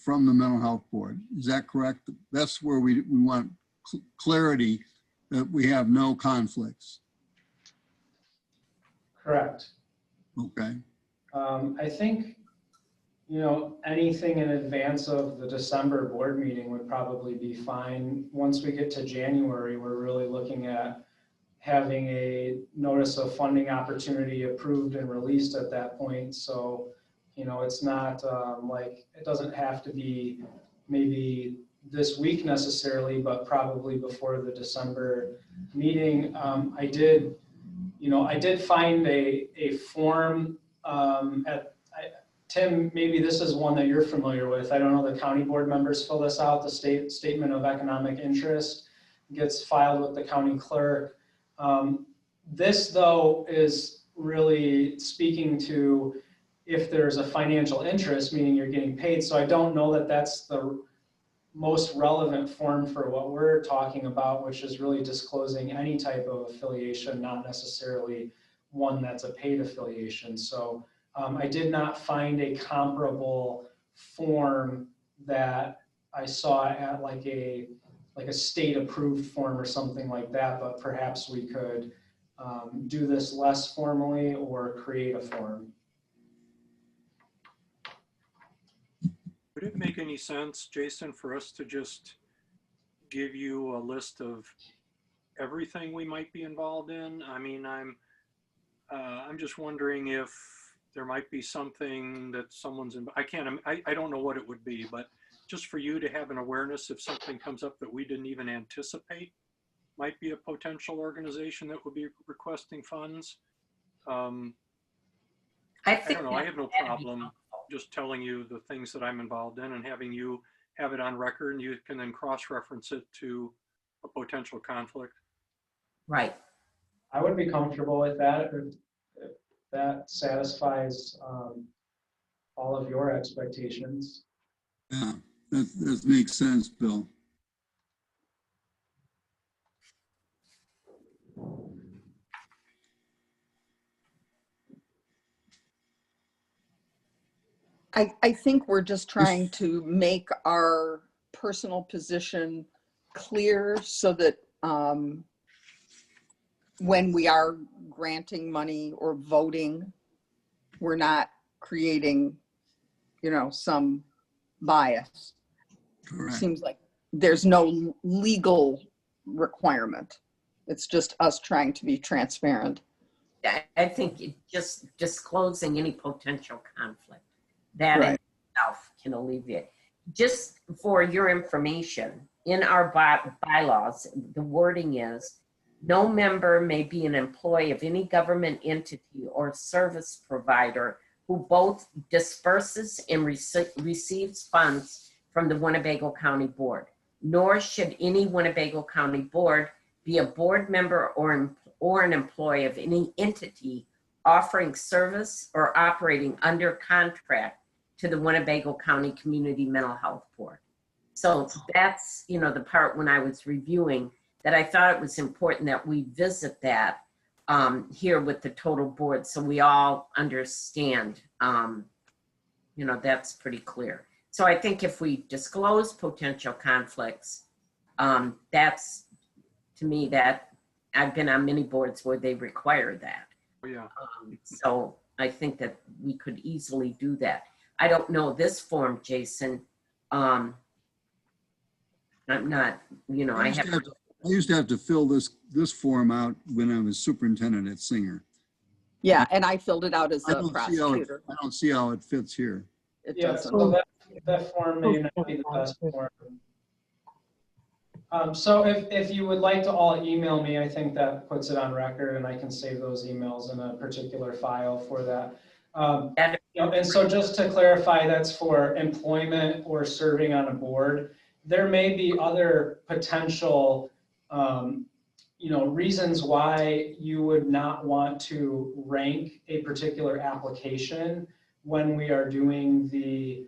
from the mental health board. Is that correct? That's where we want clarity that we have no conflicts. Correct. Okay. I think, anything in advance of the December board meeting would probably be fine. Once we get to January, we're really looking at having a notice of funding opportunity approved and released at that point. So, it's not like it doesn't have to be maybe this week necessarily, but probably before the December meeting. I did find a form Tim, maybe this is one that you're familiar with. I don't know, the county board members fill this out, the statement of economic interest gets filed with the county clerk. This though is really speaking to if there's a financial interest, meaning you're getting paid. So I don't know that that's the most relevant form for what we're talking about, which is really disclosing any type of affiliation, not necessarily one that's a paid affiliation. So I did not find a comparable form that I saw at like a state approved form or something like that, but perhaps we could do this less formally or create a form. Would it make any sense, Jason, for us to just give you a list of everything we might be involved in? I mean, I'm just wondering if there might be something that someone's in. I don't know what it would be, but just for you to have an awareness if something comes up that we didn't even anticipate might be a potential organization that would be requesting funds. I don't know. I have no problem just telling you the things that I'm involved in and having you have it on record, and you can then cross-reference it to a potential conflict. Right. I would be comfortable with that if that satisfies all of your expectations. Yeah, that makes sense, Bill. I think we're just trying to make our personal position clear so that when we are granting money or voting, we're not creating, some bias. Correct. Seems like there's no legal requirement. It's just us trying to be transparent. I think just disclosing any potential conflict, that Right. in itself can alleviate. Just for your information, in our bylaws, the wording is, no member may be an employee of any government entity or service provider who both disperses and receives funds from the Winnebago County Board, nor should any Winnebago County Board be a board member or an employee of any entity offering service or operating under contract to the Winnebago County Community Mental Health Board. So that's, the part when I was reviewing that I thought it was important that we visit that here with the total board so we all understand, that's pretty clear. So I think if we disclose potential conflicts, that's, to me, that I've been on many boards where they require that. Oh, yeah. So I think that we could easily do that. I don't know this form, Jason. I'm not, I used to have to fill this form out when I was superintendent at Singer. Yeah, and I filled it out as I a don't prosecutor. see how it fits here. It Yeah, doesn't. so that form may not be the best form. So if you would like to all email me, I think that puts it on record and I can save those emails in a particular file for that. And so just to clarify, that's for employment or serving on a board. There may be other potential, reasons why you would not want to rank a particular application when we are doing the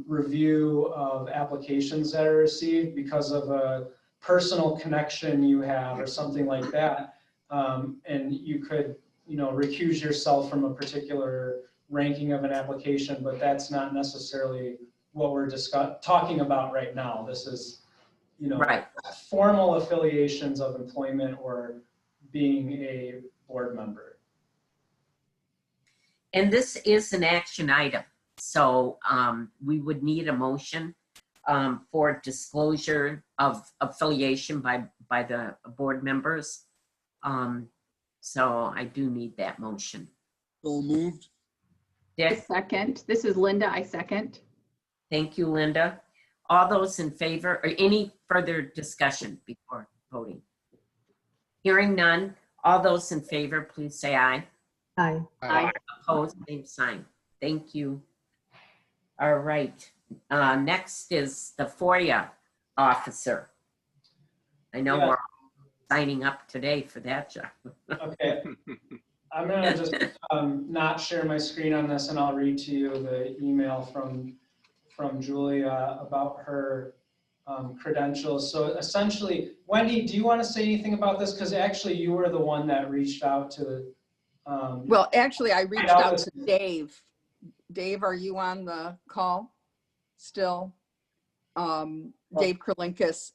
review of applications that are received because of a personal connection you have or something like that. And you could, recuse yourself from a particular ranking of an application, but that's not necessarily what we're talking about right now. This is, right. formal affiliations of employment or being a board member. And this is an action item. So we would need a motion for disclosure of affiliation by the board members. So I do need that motion. So moved. I Dick, second. This is Linda. I second. thank you, Linda. All those in favor, or any further discussion before voting? Hearing none, all those in favor, please say aye. Aye. Aye. Opposed, same sign. Thank you. All right. Next is the FOIA officer. I know Yeah. we're signing up today for that job. Okay. I'm gonna just not share my screen on this, and I'll read to you the email from Julia about her credentials. So essentially, Wendy, do you want to say anything about this? Because actually, you were the one that reached out to. Well, actually, I reached out to Dave. Dave, are you on the call still? Dave Kralinkas,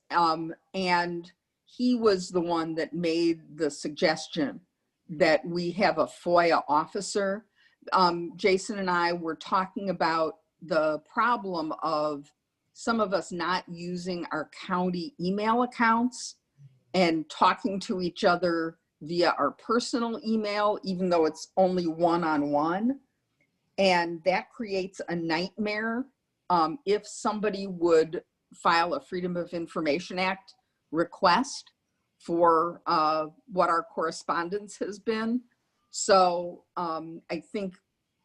and he was the one that made the suggestion that we have a FOIA officer. Jason and I were talking about the problem of some of us not using our county email accounts and talking to each other via our personal email, even though it's only one-on-one. And that creates a nightmare. If somebody would file a Freedom of Information Act request for what our correspondence has been. So I think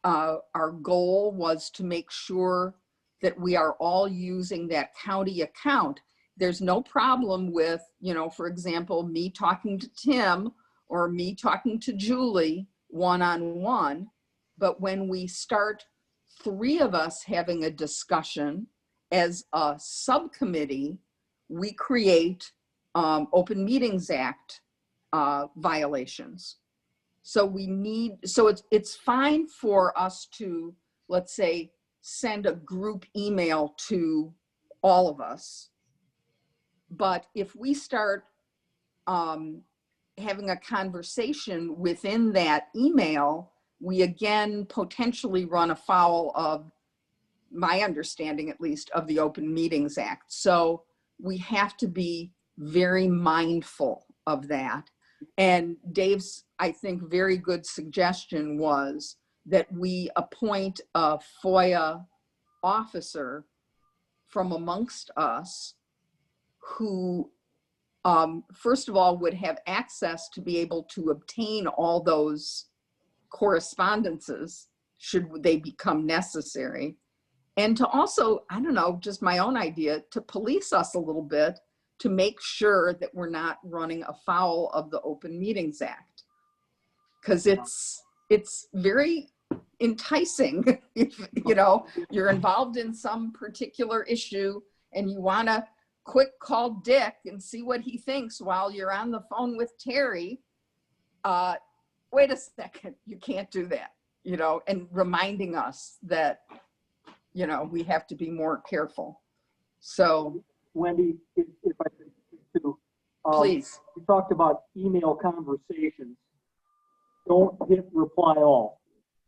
our goal was to make sure that we are all using that county account. There's no problem with, you know, for example, me talking to Tim or me talking to Julie one-on-one. But when we start 3 of us having a discussion as a subcommittee, we create Open Meetings Act violations. So we need, so it's fine for us to, let's say, send a group email to all of us. But if we start having a conversation within that email, we again potentially run afoul of, my understanding at least, of the Open Meetings Act. So we have to be very mindful of that. And Dave's, I think, very good suggestion was that we appoint a FOIA officer from amongst us who, first of all, would have access to be able to obtain all those correspondences should they become necessary. And to also, I don't know, just my own idea, to police us a little bit to make sure that we're not running afoul of the Open Meetings Act. Because it's very enticing if, you know, you're involved in some particular issue and you want to quick call Dick and see what he thinks while you're on the phone with Terry. Wait a second, you can't do that, you know, and reminding us that, you know, we have to be more careful. So, Wendy, if I could too. Please. We talked about email conversations. Don't hit reply all,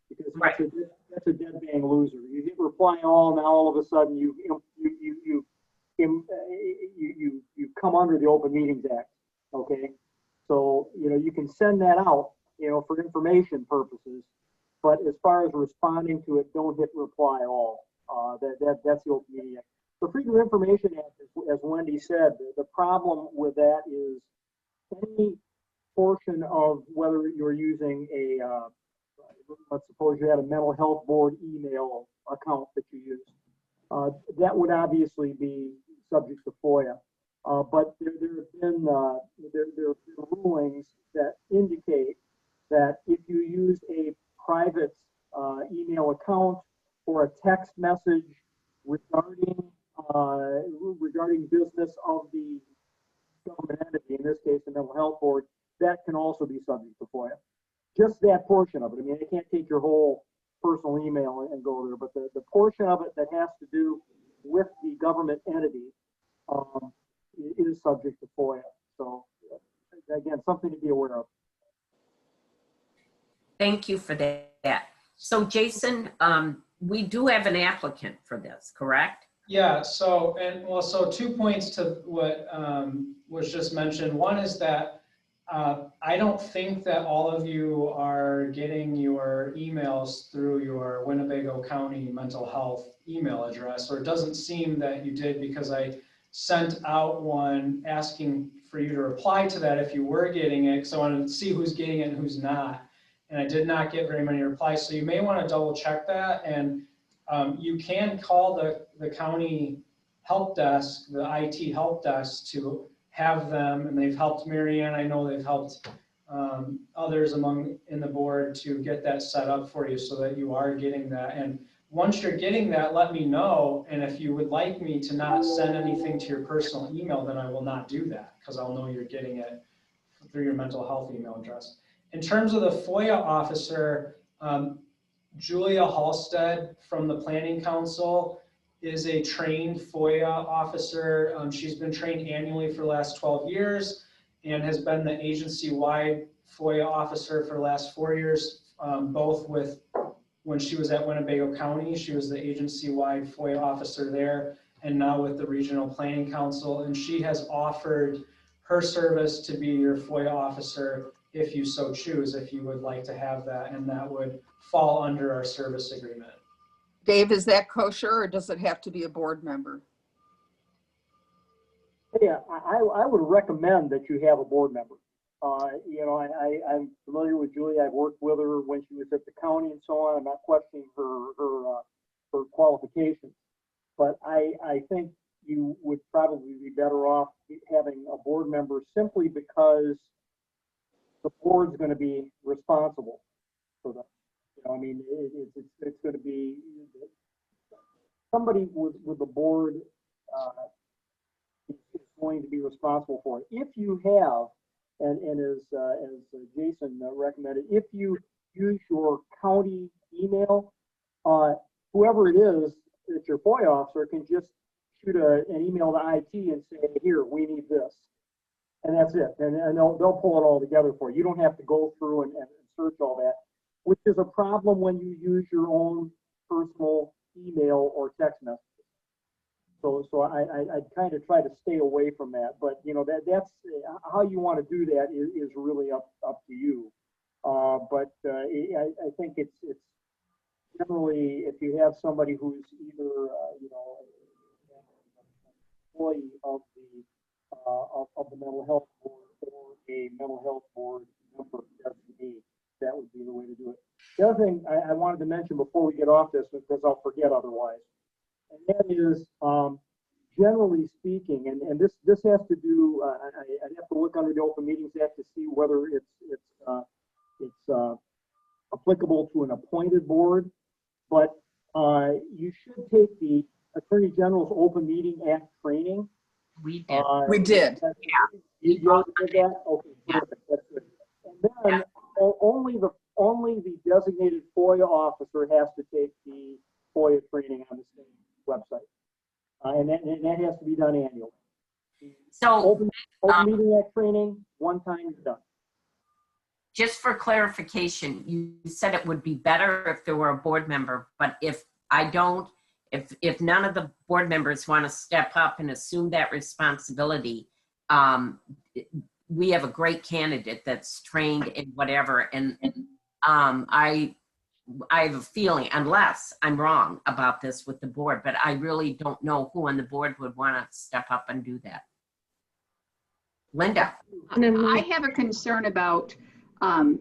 because that's a dead bang loser. You hit reply all, now all of a sudden you come under the Open Meetings Act. Okay, so you know you can send that out, you know, for information purposes, but as far as responding to it, don't hit reply all. That's the Open Meetings Act. The Freedom of Information Act, as Wendy said, the problem with that is any portion of whether you're using a, let's suppose you had a mental health board email account that you use, that would obviously be subject to FOIA. But there have been rulings that indicate that if you use a private email account or a text message regarding business of the government entity, in this case the mental health board, that can also be subject to FOIA. Just that portion of it. I mean, I can't take your whole personal email and go there, but the portion of it that has to do with the government entity is subject to FOIA. So again, something to be aware of. Thank you for that. So Jason, we do have an applicant for this, correct? Yeah, so 2 points to what was just mentioned. One is that I don't think that all of you are getting your emails through your Winnebago County mental health email address, or it doesn't seem that you did, because I sent out one asking for you to reply to that if you were getting it, because I wanted to see who's getting it and who's not. And I did not get very many replies, so you may want to double check that. And You can call the county help desk, the IT help desk, to have them, and they've helped Marianne. I know they've helped others in the board to get that set up for you so that you are getting that. And once you're getting that, let me know. And if you would like me to not send anything to your personal email, then I will not do that, because I'll know you're getting it through your mental health email address. In terms of the FOIA officer, Julia Halstead from the Planning Council is a trained FOIA officer. She's been trained annually for the last 12 years and has been the agency-wide FOIA officer for the last 4 years, both with, when she was at Winnebago County, she was the agency-wide FOIA officer there, and now with the Regional Planning Council. And she has offered her service to be your FOIA officer if you so choose, if you would like to have that, and that would fall under our service agreement. Dave, is that kosher, or does it have to be a board member? Yeah, I would recommend that you have a board member. You know, I'm familiar with Julie. I've worked with her when she was at the county and so on. I'm not questioning her qualifications, but I think you would probably be better off having a board member, simply because the board's going to be responsible for them. You know, I mean, it's going to be somebody with the board is going to be responsible for it. If you have, and as Jason recommended, if you use your county email, whoever it is that's your FOIA officer can just shoot an email to IT and say, here, we need this. And that's it. And they'll pull it all together for you. You don't have to go through and search all that, which is a problem when you use your own personal email or text messages. So I'd kind of try to stay away from that. But you know, that's how you want to do that is really up to you. But I think it's generally, if you have somebody who's either you know, employee of the mental health board or a mental health board member designee, that would be the way to do it. The other thing I wanted to mention before we get off this, because I'll forget otherwise, and that is, generally speaking, and this has to do, I'd have to look under the Open Meetings Act to see whether it's applicable to an appointed board, but you should take the Attorney General's Open Meeting Act training. We did. We did. Yeah. You already did that? Okay, perfect. That's good. And then only the designated FOIA officer has to take the FOIA training on the same website. And that has to be done annually. So, Open Meeting Act training, one time you're done. just for clarification, you said it would be better if there were a board member, but if none of the board members want to step up and assume that responsibility, we have a great candidate that's trained in whatever, and I have a feeling, unless I'm wrong about this with the board, but I really don't know who on the board would want to step up and do that. Linda. I have a concern about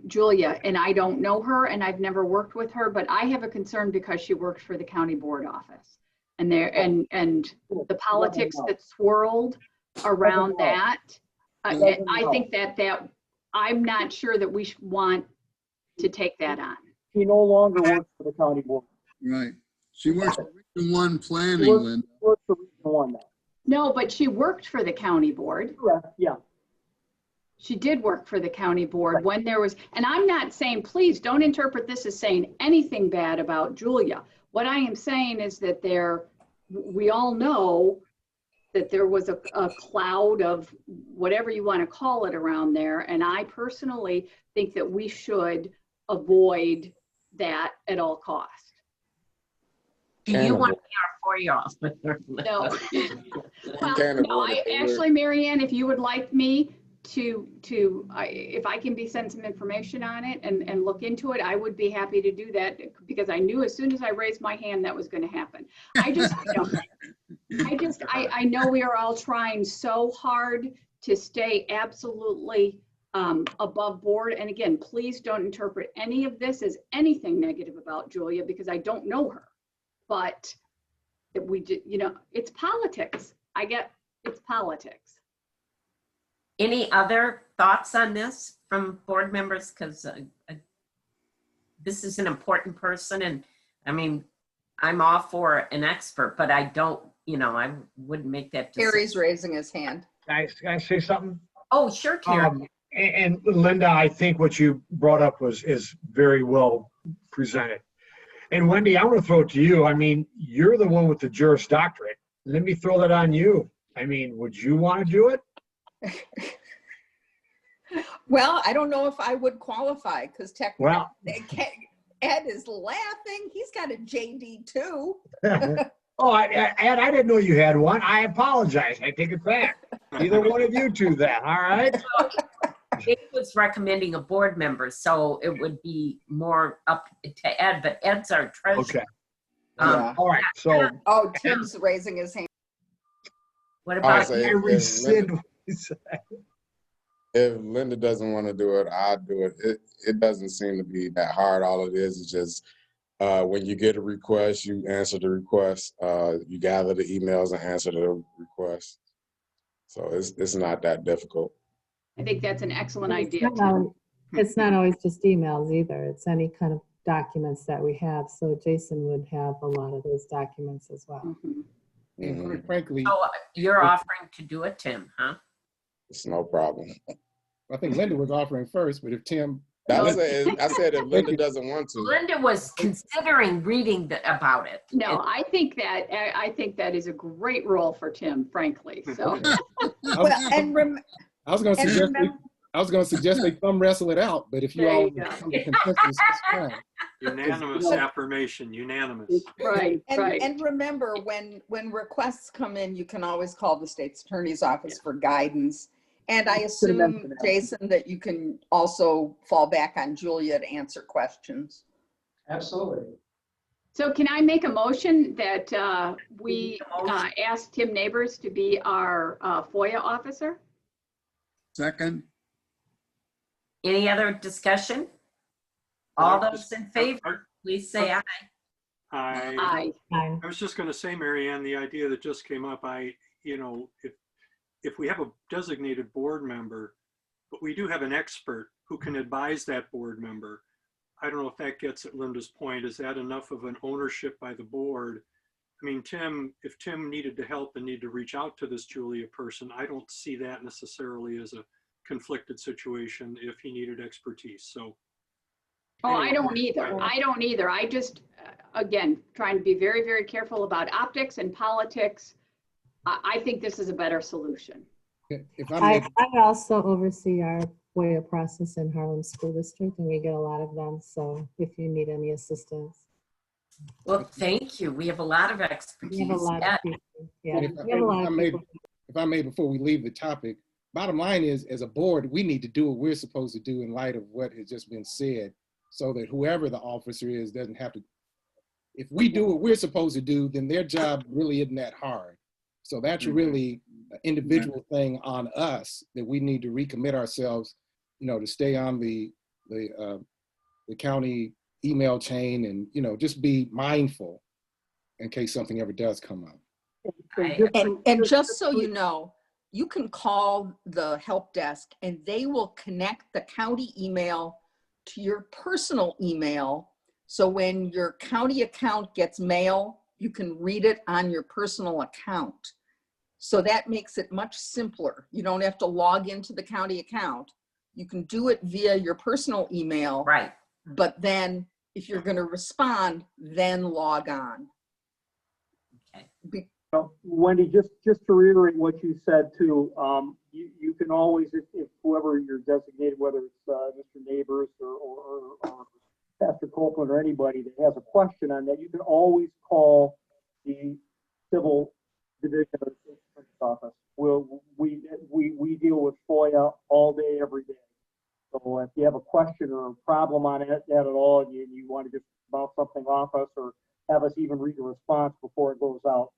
Julia, and I don't know her and I've never worked with her, but I have a concern because she worked for the county board office, and the politics that swirled around that. I think that I'm not sure that we want to take that on. She no longer works for the county board. Right. She works for Region 1 planning, Linda. She works for Region 1 now. No, but she worked for the county board. Correct, yeah. She did work for the county board when there was, and I'm not saying, please don't interpret this as saying anything bad about Julia. What I am saying is that we all know that there was a cloud of whatever you want to call it around there. And I personally think that we should avoid that at all costs. Do you want to be our 4-year officer? No. Well, no, actually, Marianne, if you would like me if I can be sent some information on it and look into it, I would be happy to do that, because I knew as soon as I raised my hand that was going to happen. I know we are all trying so hard to stay absolutely above board. And again, please don't interpret any of this as anything negative about Julia, because I don't know her. but that we did, you know, it's politics. I get it's politics. Any other thoughts on this from board members? Because this is an important person, and I mean, I'm all for an expert, but I don't, you know, I wouldn't make that decision. Harry's raising his hand. Can I say something? Oh, sure, Terry. And Linda, I think what you brought up is very well presented. And Wendy, I'm going to throw it to you. I mean, you're the one with the Juris Doctorate. Let me throw that on you. I mean, would you want to do it? Well, I don't know if I would qualify because technically Well, Ed is laughing. He's got a JD too. oh, Ed, I didn't know you had one. I apologize. I take it back. Either one of you two then, all right? It was recommending a board member, so it would be more up to Ed, but Ed's our treasurer. Okay. Yeah. All right. So Oh, Tim's raising his hand. What I'll about say I you? rescind what he said. if Linda doesn't want to do it, I'll do it. It doesn't seem to be that hard. All it is just when you get a request, you answer the request. You gather the emails and answer the request. So it's not that difficult. I think that's an excellent idea. It's not always just emails either. It's any kind of documents that we have. So Jason would have a lot of those documents as well. Mhm. And Mhm. frankly, So you're offering to do it, Tim, huh? It's no problem. I think Linda was offering first, but if Tim, I said if Linda doesn't want to. Linda was considering reading about it. No, I think that is a great role for Tim, frankly. So Well, and I was going to and suggest remember- they thumb wrestle it out, but if you There all you go. come to consensus, that's fine. Unanimous affirmation, unanimous. right, right. And remember, when requests come in, you can always call the state's attorney's office for guidance. And I assume, Jason, that you can also fall back on Julia to answer questions. Absolutely. So can I make a motion that we ask Tim Neighbors to be our FOIA officer? Second, Any other discussion? All those in favor, please say aye. Aye. I was just going to say, Mary Ann, the idea that just came up, you know, if we have a designated board member, but we do have an expert who can advise that board member. I don't know if that gets at Linda's point. Is that enough of an ownership by the board? I mean, if Tim needed to help and need to reach out to this Julia person, I don't see that necessarily as a conflicted situation if he needed expertise. So. Oh, anyway, I don't either. I don't either. I just, again, trying to be very, very careful about optics and politics. I think this is a better solution. If I may, I also oversee our FOIA process in Harlem School District, and we get a lot of them. So if you need any assistance, Well, thank you. We have a lot of we expertise. have a lot Yeah. of people. Yeah, if we have a lot I of may, people. if I may, before we leave the topic, bottom line is, as a board, we need to do what we're supposed to do in light of what has just been said, so that whoever the officer is doesn't have to. If we do what we're supposed to do, then their job really isn't that hard. So that's really an individual thing on us that we need to recommit ourselves, you know, to stay on the county email chain and, you know, just be mindful in case something ever does come up. And just so you know, you can call the help desk and they will connect the county email to your personal email. So when your county account gets mail, you can read it on your personal account. So that makes it much simpler. You don't have to log into the county account. You can do it via your personal email. Right. But then if you're going to respond, then log on. Okay. Wendy, just to reiterate what you said too, you can always, if whoever you're designated, whether it's Mr. Neighbors or Pastor Copeland or anybody that has a question on that, you can always call the civil division of the State Attorney's Office. We deal with FOIA all day, every day. So if you have a question or a problem on that at all, and you want to just bounce something off us or have us even read a response before it goes out,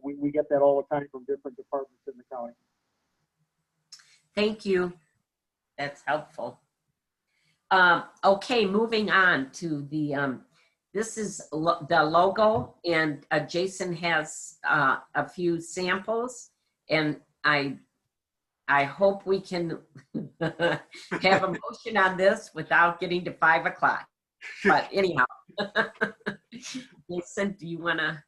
we get that all the time from different departments in the county. Thank you. That's helpful. Okay, moving on to the this is the logo, and Jason has a few samples, and I hope we can have a motion on this without getting to 5 o'clock. But anyhow, Jason, do you want to?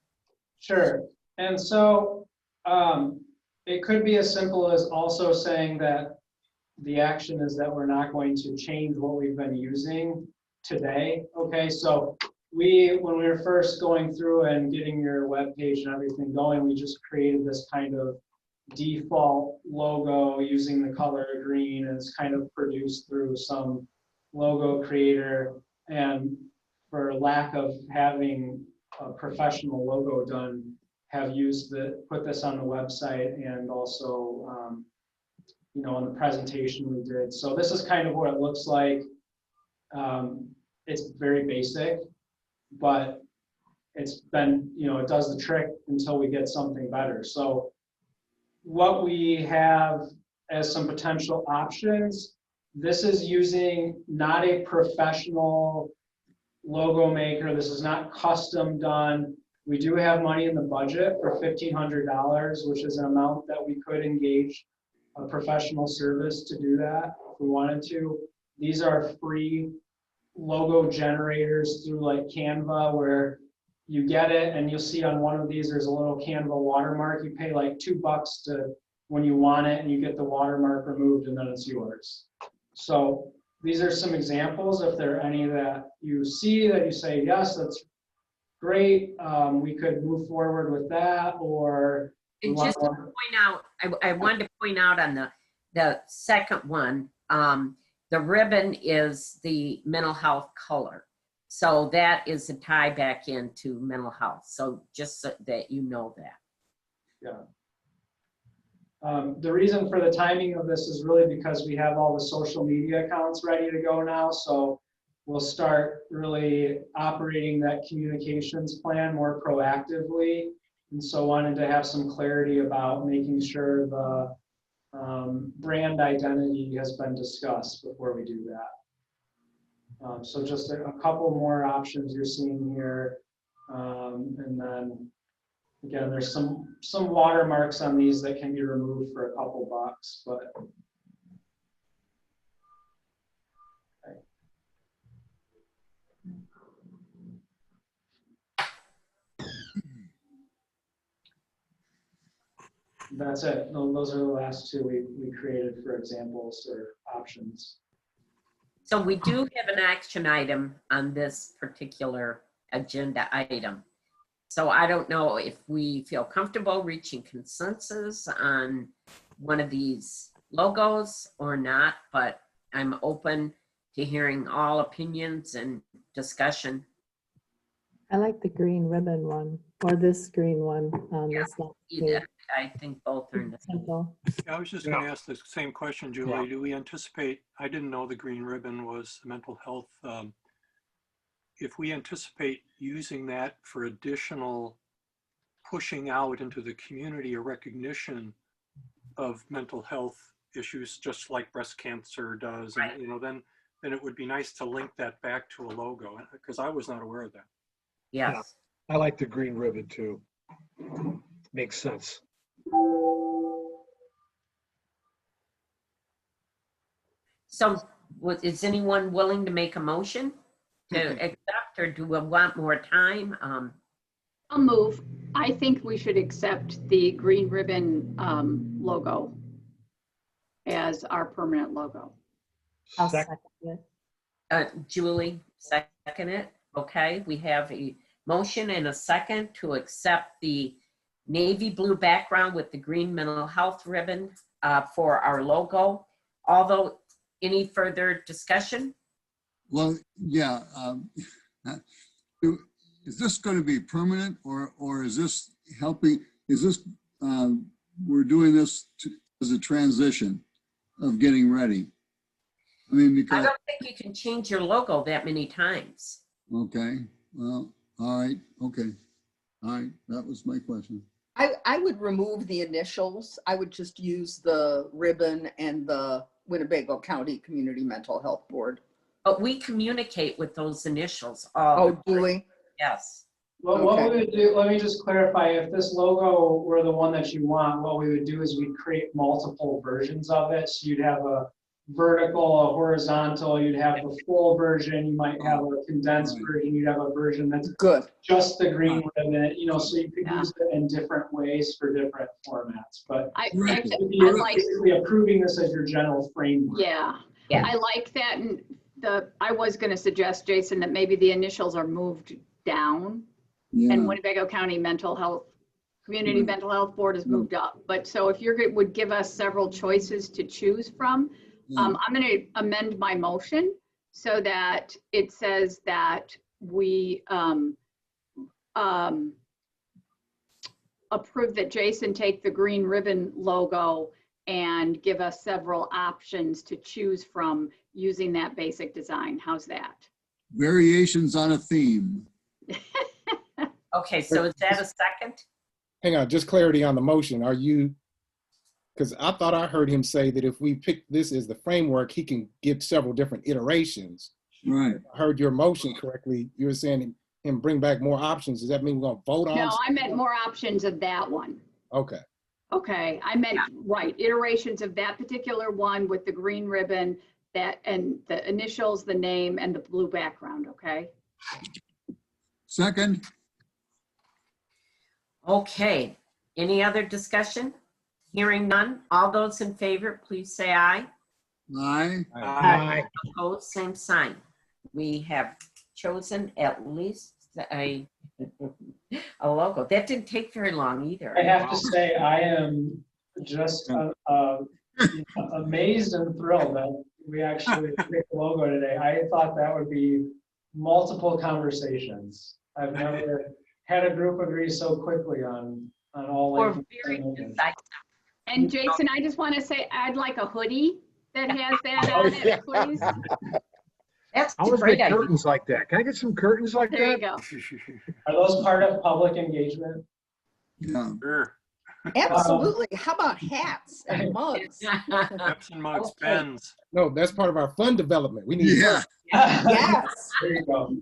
Sure. And so it could be as simple as also saying that the action is that we're not going to change what we've been using today. Okay, so when we were first going through and getting your web page and everything going, we just created this kind of default logo using the color green, and it's kind of produced through some logo creator. And for lack of having a professional logo done, have put this on the website and also you know, on the presentation we did. So this is kind of what it looks like. It's very basic, but it's been, you know, it does the trick until we get something better. So what we have as some potential options, this is using not a professional logo maker. This is not custom done. We do have money in the budget for $1,500, which is an amount that we could engage a professional service to do that if we wanted to. These are free logo generators through like Canva, where you get it and you'll see on one of these there's a little Canva watermark. You pay like $2 to when you want it, and you get the watermark removed, and then it's yours. So these are some examples. If there are any that you see that you say, yes, that's great, we could move forward with that, or And just to point out, I wanted to point out on the second one, the ribbon is the mental health color. So that is a tie back into mental health. So just so that you know that. Yeah. The reason for the timing of this is really because we have all the social media accounts ready to go now. So we'll start really operating that communications plan more proactively. And so wanted to have some clarity about making sure the brand identity has been discussed before we do that. So just a couple more options you're seeing here. And then again, there's some watermarks on these that can be removed for a couple bucks, but okay. That's it. Those are the last two we created for examples or options. So we do have an action item on this particular agenda item. So I don't know if we feel comfortable reaching consensus on one of these logos or not, but I'm open to hearing all opinions and discussion. I like the green ribbon one, or this green one. Yeah, This last either. page. I think both are necessary. Simple. I was just going to ask the same question, Julie. Do we anticipate, I didn't know the green ribbon was mental health. If we anticipate using that for additional pushing out into the community a recognition of mental health issues, just like breast cancer does, right. And, you know, then it would be nice to link that back to a logo, because I was not aware of that. Yes. Yeah, I like the green ribbon too. Makes sense. So is anyone willing to make a motion to accept, or do we want more time? I'll move. I think we should accept the green ribbon logo as our permanent logo. I'll second it. Julie, second it. Okay, we have a motion and a second to accept the navy blue background with the green mental health ribbon for our logo. Although, any further discussion? Well, yeah. Is this going to be permanent, or is this helping? Is this we're doing this as a transition of getting ready? I mean, because I don't think you can change your logo that many times. Okay. Well, all right. Okay. All right. That was my question. I would remove the initials. I would just use the ribbon and the Winnebago County Community Mental Health Board. But we communicate with those initials. Oh, do we? Yes. Well, what Okay. we would do, let me just clarify, if this logo were the one that you want, what we would do is we'd create multiple versions of it. So you'd have a vertical, a horizontal, you'd have the full version, you might have a condensed Right. version, you'd have a version that's Good. just the green ribbon, you know, so you could Yeah. use it in different ways for different formats. But I, Right. actually, you're I like, basically approving this as your general framework. yeah. Yeah. I like that. And I was going to suggest, Jason, that maybe the initials are moved down Yeah. and Winnebago County Mental Health, Community Right. Mental Health Board is moved up. But so if would give us several choices to choose from, Yeah. I'm going to amend my motion so that it says that we approve that Jason take the green ribbon logo and give us several options to choose from using that basic design. How's that? Variations on a theme. Okay, so is that a second? Hang on, just clarity on the motion. Are you, because I thought I heard him say that if we pick this as the framework, he can give several different iterations. Right. I heard your motion correctly. You were saying him bring back more options. Does that mean we're gonna vote on? No, I meant more options of that one. Okay. Okay, I meant, right, iterations of that particular one with the green ribbon, that, and the initials, the name, and the blue background, okay? Second. Okay, any other discussion? Hearing none, all those in favor, please say aye. Aye. Aye. Opposed, same sign. We have chosen at least a logo. That didn't take very long either. I have to say, I am just amazed and thrilled that we actually picked the logo today. I thought that would be multiple conversations. I've never had a group agree so quickly on all. We're like, very decisive. And Jason, I just want to say, I'd like a hoodie that has that on it, please. That's I a always great get idea. curtains like that. Can I get some curtains like There you that? go. Are those part of public engagement? Yeah. Sure. Absolutely. How about hats and mugs? Cups and mugs, Okay. pens. No, that's part of our fund development. We need. Yeah. Yes. There you go.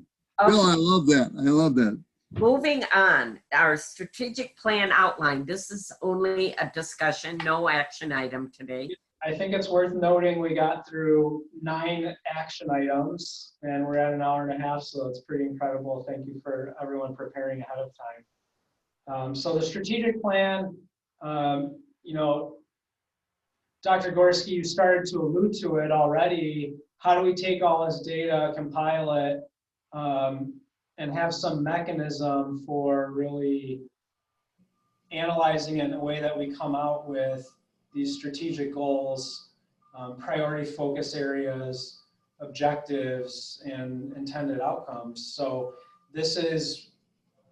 Bill, I love that. I love that. Moving on, our strategic plan outline. This is only a discussion, no action item today. I think it's worth noting we got through 9 action items and we're at an hour and a half, so it's pretty incredible. Thank you for everyone preparing ahead of time. So the strategic plan, you know, Dr. Gorski, you started to allude to it already. How do we take all this data, compile it, and have some mechanism for really analyzing it in a way that we come out with these strategic goals, priority focus areas, objectives, and intended outcomes. So this is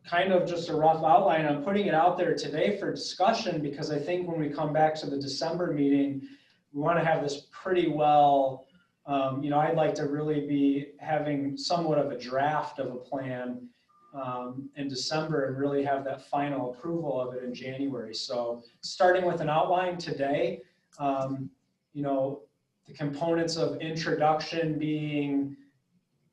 kind of just a rough outline. I'm putting it out there today for discussion because I think when we come back to the December meeting, we want to have this pretty well, you know, I'd like to really be having somewhat of a draft of a plan in December and really have that final approval of it in January. So starting with an outline today, you know, the components of introduction being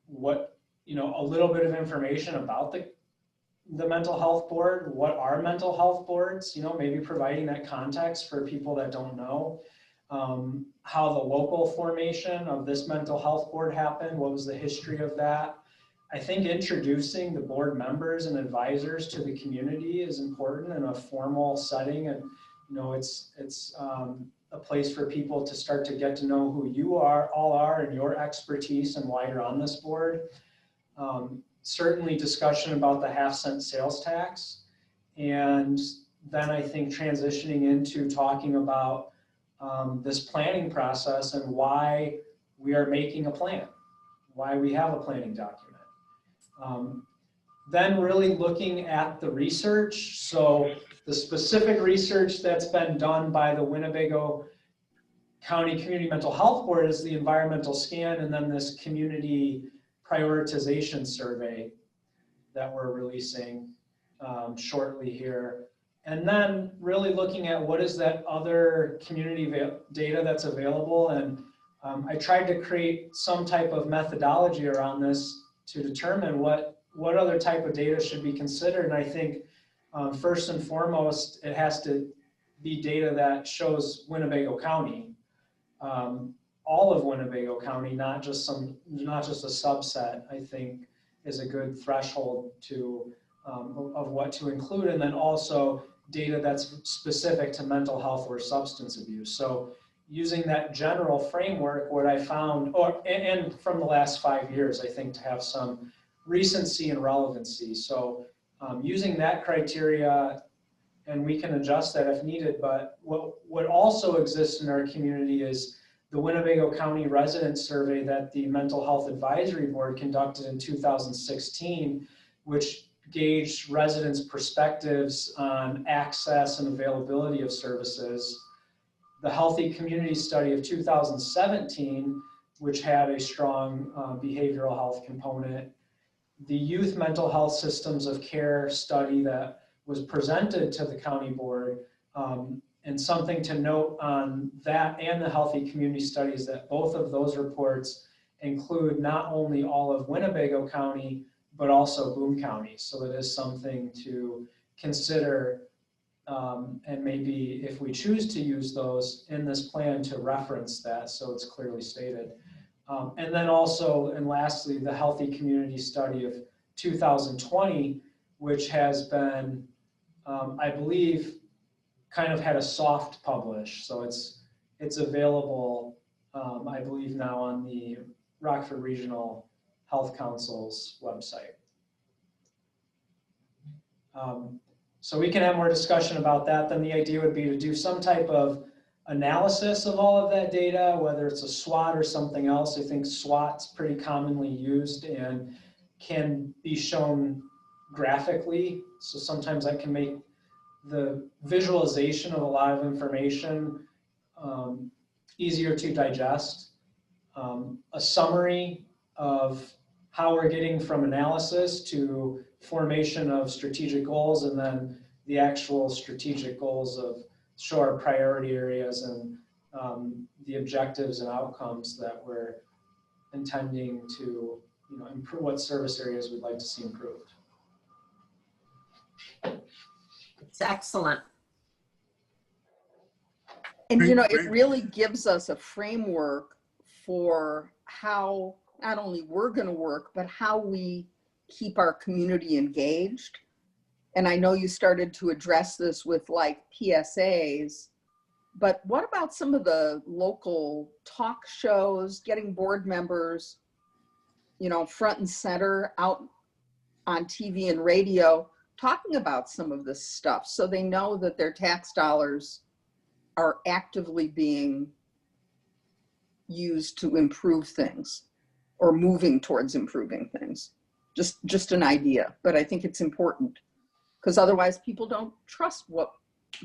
what, you know, a little bit of information about the mental health board, what are mental health boards, you know, maybe providing that context for people that don't know, how the local formation of this mental health board happened, what was the history of that. I think introducing the board members and advisors to the community is important in a formal setting, and you know, it's a place for people to start to get to know who you all are and your expertise and why you're on this board. Certainly discussion about the half-cent sales tax, and then I think transitioning into talking about this planning process and why we are making a plan, why we have a planning document. Then really looking at the research. So the specific research that's been done by the Winnebago County Community Mental Health Board is the environmental scan, and then this community prioritization survey that we're releasing shortly here. And then really looking at what is that other community data that's available. And I tried to create some type of methodology around this to determine what what other type of data should be considered? And I think first and foremost, it has to be data that shows Winnebago County, all of Winnebago County, not just a subset, I think is a good threshold to of what to include. And then also data that's specific to mental health or substance abuse. So using that general framework, what I found, and from the last 5 years, I think, to have some recency and relevancy. So using that criteria, and we can adjust that if needed, but what also exists in our community is the Winnebago County Resident Survey that the Mental Health Advisory Board conducted in 2016, which gauged residents' perspectives on access and availability of services. The Healthy Community Study of 2017, which had a strong behavioral health component. The Youth Mental Health Systems of Care study that was presented to the county board. And something to note on that and the Healthy Community Studies, that both of those reports include not only all of Winnebago County, but also Boone County. So it is something to consider, and maybe if we choose to use those in this plan, to reference that so it's clearly stated. And then also, and lastly, the Healthy Community Study of 2020, which has been, I believe, kind of had a soft publish. So it's available, I believe, now on the Rockford Regional Health Council's website. So we can have more discussion about that. Then the idea would be to do some type of analysis of all of that data, whether it's a SWOT or something else. I think SWOT's pretty commonly used and can be shown graphically. So sometimes I can make the visualization of a lot of information easier to digest. A summary of how we're getting from analysis to formation of strategic goals, and then the actual strategic goals of show our priority areas and the objectives and outcomes that we're intending to, improve, what service areas we'd like to see improved. It's excellent. And Great, it great. really gives us a framework for how not only we're going to work, but how we keep our community engaged. And I know you started to address this with like PSAs, but what about some of the local talk shows, getting board members, front and center out on TV and radio, talking about some of this stuff so they know that their tax dollars are actively being used to improve things or moving towards improving things. Just an idea, but I think it's important because otherwise people don't trust what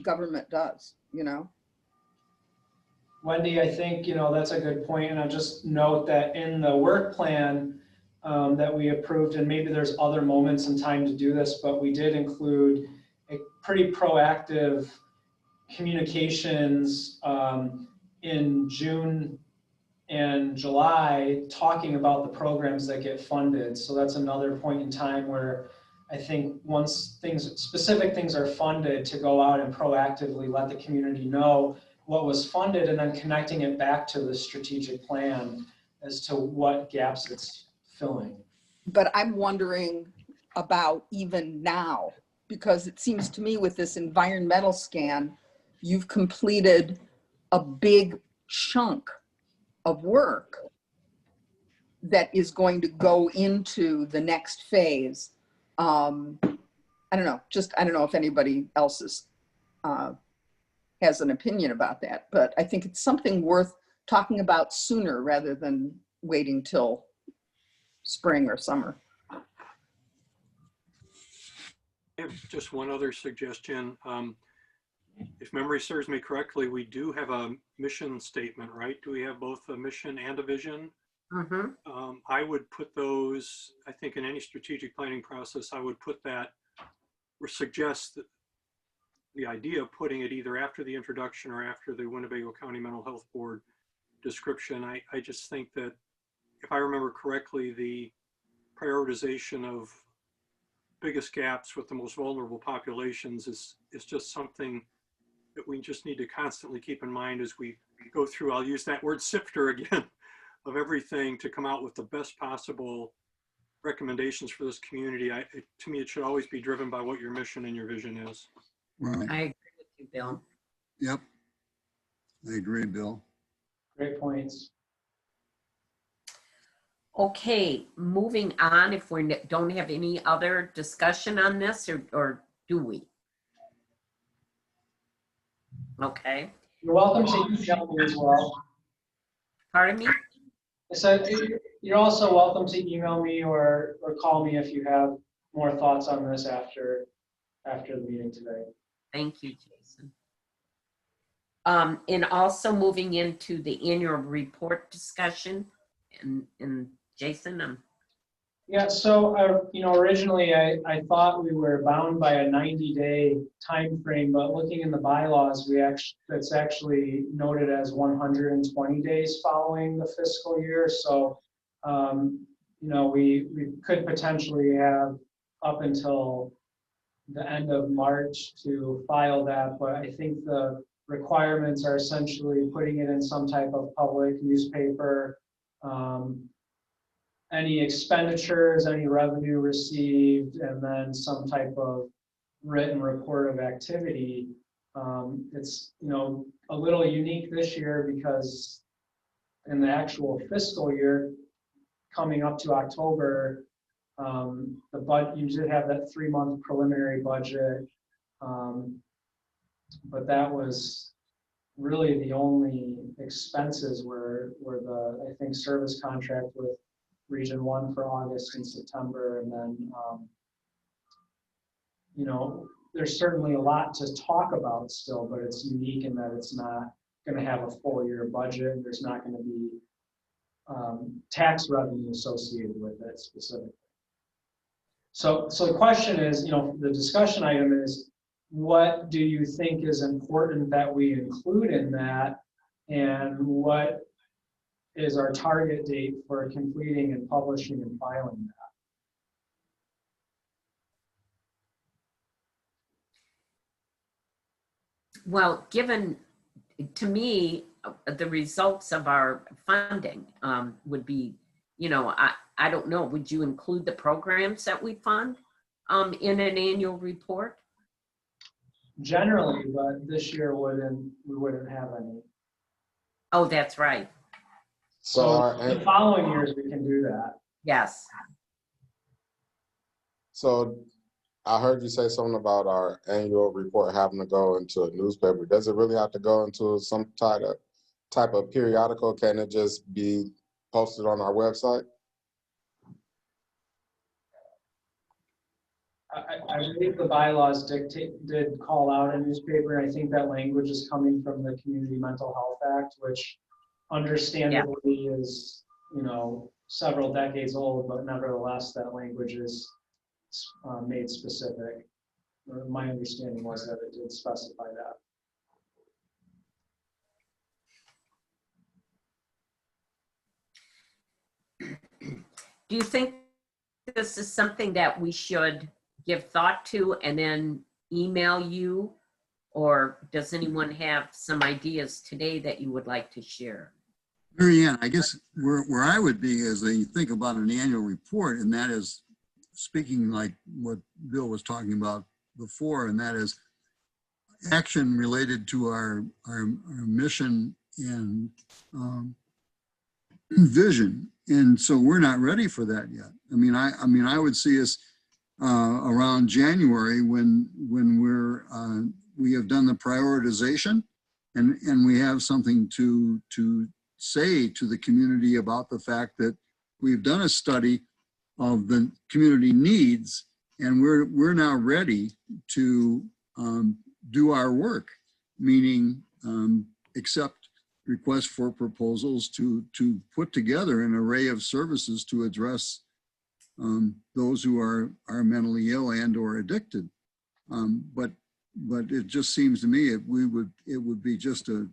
government does, Wendy, I think, that's a good point. And I'll just note that in the work plan that we approved, and maybe there's other moments in time to do this, but we did include a pretty proactive communications in June and July talking about the programs that get funded. So that's another point in time where I think once specific things are funded, to go out and proactively let the community know what was funded, and then connecting it back to the strategic plan as to what gaps it's filling. But I'm wondering about even now, because it seems to me with this environmental scan, you've completed a big chunk of work that is going to go into the next phase. I don't know if anybody else has an opinion about that, but I think it's something worth talking about sooner rather than waiting till spring or summer. I have just one other suggestion. If memory serves me correctly, we do have a mission statement, right? Do we have both a mission and a vision? Mm-hmm. I would put those, I think in any strategic planning process, I would put that or suggest that the idea of putting it either after the introduction or after the Winnebago County Mental Health Board description. I just think that if I remember correctly, the prioritization of biggest gaps with the most vulnerable populations is just something that we just need to constantly keep in mind as we go through, I'll use that word sifter again, of everything to come out with the best possible recommendations for this community. To me, it should always be driven by what your mission and your vision is. Right. I agree with you, Bill. Yep. I agree, Bill. Great points. Okay, moving on, if we don't have any other discussion on this, or do we? Okay, You're welcome to email me as well. pardon me? I said, you're also welcome to email me or call me if you have more thoughts on this after the meeting today. Thank you, Jason. And also moving into the annual report discussion, and Jason, Yeah, so, originally I thought we were bound by a 90-day time frame, but looking in the bylaws, that's actually noted as 120 days following the fiscal year. So, we could potentially have up until the end of March to file that, but I think the requirements are essentially putting it in some type of public newspaper, any expenditures, any revenue received, and then some type of written report of activity. It's, a little unique this year because in the actual fiscal year coming up to October, you should have that 3-month preliminary budget. But that was really the only expenses were the, I think, service contract with Region 1 for August and September. And then, there's certainly a lot to talk about still, but it's unique in that it's not going to have a full year budget. There's not going to be tax revenue associated with it specifically. So the question is, the discussion item is, what do you think is important that we include in that? And what is our target date for completing and publishing and filing that? well, given, to me, the results of our funding would be, I don't know, would you include the programs that we fund in an annual report? Generally, but this year we wouldn't have any. Oh, that's right. So, The following years we can do that. Yes. so I heard you say something about our annual report having to go into a newspaper. Does it really have to go into some type of periodical? Can it just be posted on our website? I believe the bylaws did call out a newspaper. I think that language is coming from the Community Mental Health Act, which understandably is, several decades old, but nevertheless, that language is made specific. My understanding was that it did specify that. Do you think this is something that we should give thought to and then email you? Or does anyone have some ideas today that you would like to share? Mary Ann, I guess where I would be is that you think about an annual report, and that is speaking like what Bill was talking about before, and that is action related to our mission and vision. And so we're not ready for that yet. I would see us around January when we have done the prioritization and we have something to say to the community about the fact that we've done a study of the community needs and we're now ready to do our work, meaning accept requests for proposals to put together an array of services to address those who are mentally ill and or addicted. But it just seems to me it would be just a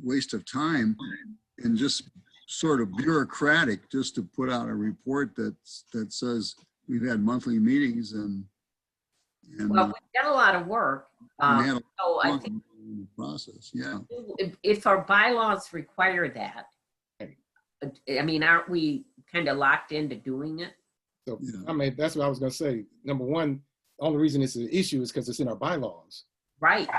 waste of time and just sort of bureaucratic just to put out a report that says we've had monthly meetings and Well, we've done a lot of work. we had a So I fun think in the process. Yeah. if our bylaws require that, I mean, aren't we kind of locked into doing it? So Yeah. I mean, that's what I was gonna say. Number one, the only reason it's an issue is because it's in our bylaws. Right.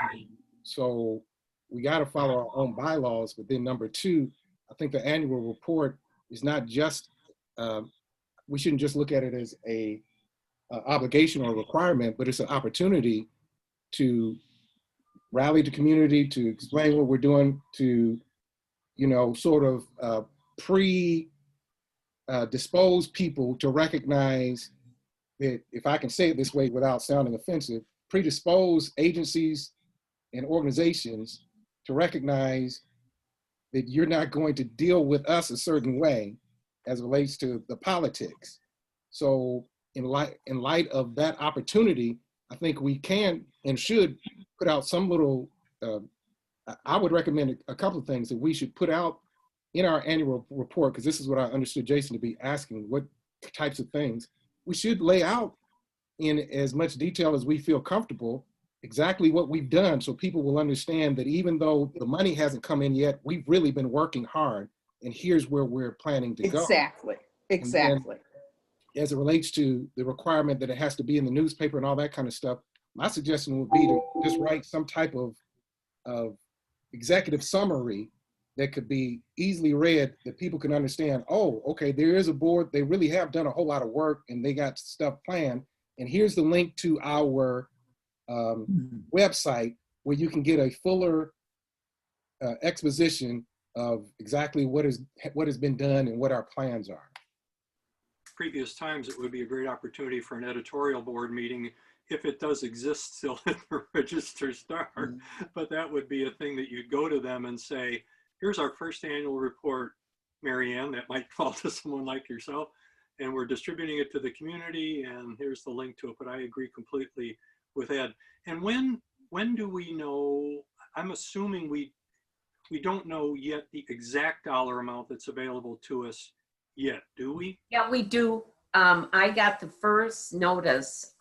So we got to follow our own bylaws. But then number two, I think the annual report is not just, we shouldn't just look at it as a obligation or requirement, but it's an opportunity to rally the community, to explain what we're doing, to, you know, sort of dispose people to recognize that, if I can say it this way without sounding offensive, predispose agencies and organizations to recognize that you're not going to deal with us a certain way as it relates to the politics. So in light of that opportunity, I think we can and should put out some little, I would recommend a couple of things that we should put out in our annual report, because this is what I understood Jason to be asking, what types of things. We should lay out in as much detail as we feel comfortable exactly what we've done, so people will understand that even though the money hasn't come in yet, we've really been working hard, and here's where we're planning to go. Exactly, exactly. As it relates to the requirement that it has to be in the newspaper and all that kind of stuff, my suggestion would be to just write some type of executive summary that could be easily read, that people can understand, oh, okay, there is a board, they really have done a whole lot of work and they got stuff planned, and here's the link to our website where you can get a fuller exposition of exactly what has been done and what our plans are. Previous times, it would be a great opportunity for an editorial board meeting, if it does exist still in the Register Star. But that would be a thing that you'd go to them and say, here's our first annual report, Mary Ann, that might fall to someone like yourself, and we're distributing it to the community, and here's the link to it. But I agree completely with Ed. And when do we know? I'm assuming we don't know yet the exact dollar amount that's available to us yet, do we? Yeah, we do. I got the first notice.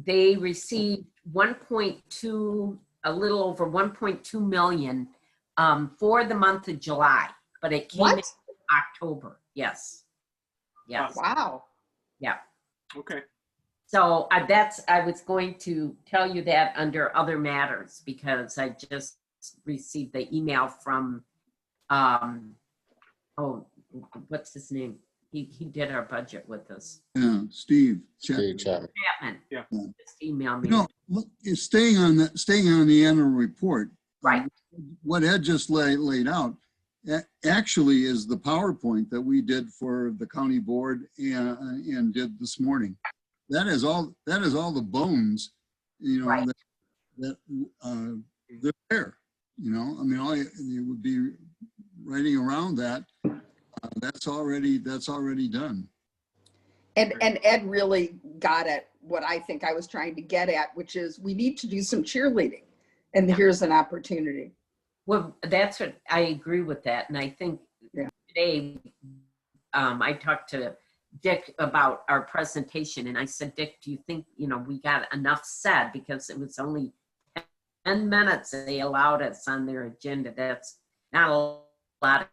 They received 1.2, a little over 1.2 million for the month of July, but it came in October. Yes. Yes. Wow. Yeah. Okay. So I was going to tell you that under other matters, because I just received the email from, oh, what's his name? He did our budget with us. Yeah, Steve Steve Chapman. Chapman. Yeah. Just emailed me. You know, look, it's staying on the annual report. Right. What Ed just laid out actually is the PowerPoint that we did for the county board and did this morning. That is all the bones, you know, Right. that they're there. You know, I mean, all you would be writing around that. That's already done. And Ed really got at what I think I was trying to get at, which is we need to do some cheerleading, and here's an opportunity. Well, that's what I agree with that. And I think today I talked to Dick about our presentation, and I said, Dick, do you think, you know, we got enough said? Because it was only 10 minutes they allowed us on their agenda. That's not a lot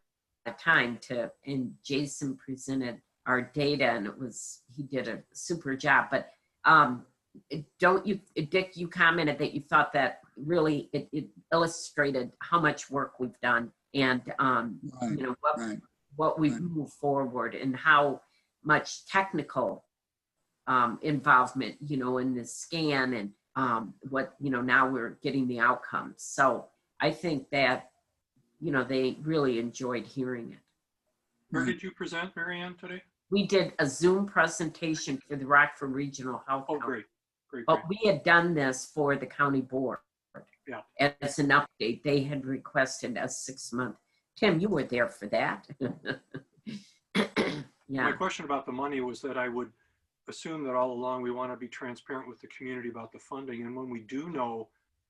of time to, and Jason presented our data, and he did a super job. But don't you, Dick, you commented that you thought that really it illustrated how much work we've done, and you know, what we've moved forward, and how much technical involvement, you know, in the scan, and what, you know, now we're getting the outcomes. So I think that, you know, they really enjoyed hearing it. Where did you present, Mary Ann, today? We did a Zoom presentation for the Rockford Regional Health Oh, Council. great. But we had done this for the county board. Yeah. As an update, they had requested a 6-month. Tim, you were there for that. Yeah. My question about the money was that I would assume that all along we want to be transparent with the community about the funding. And when we do know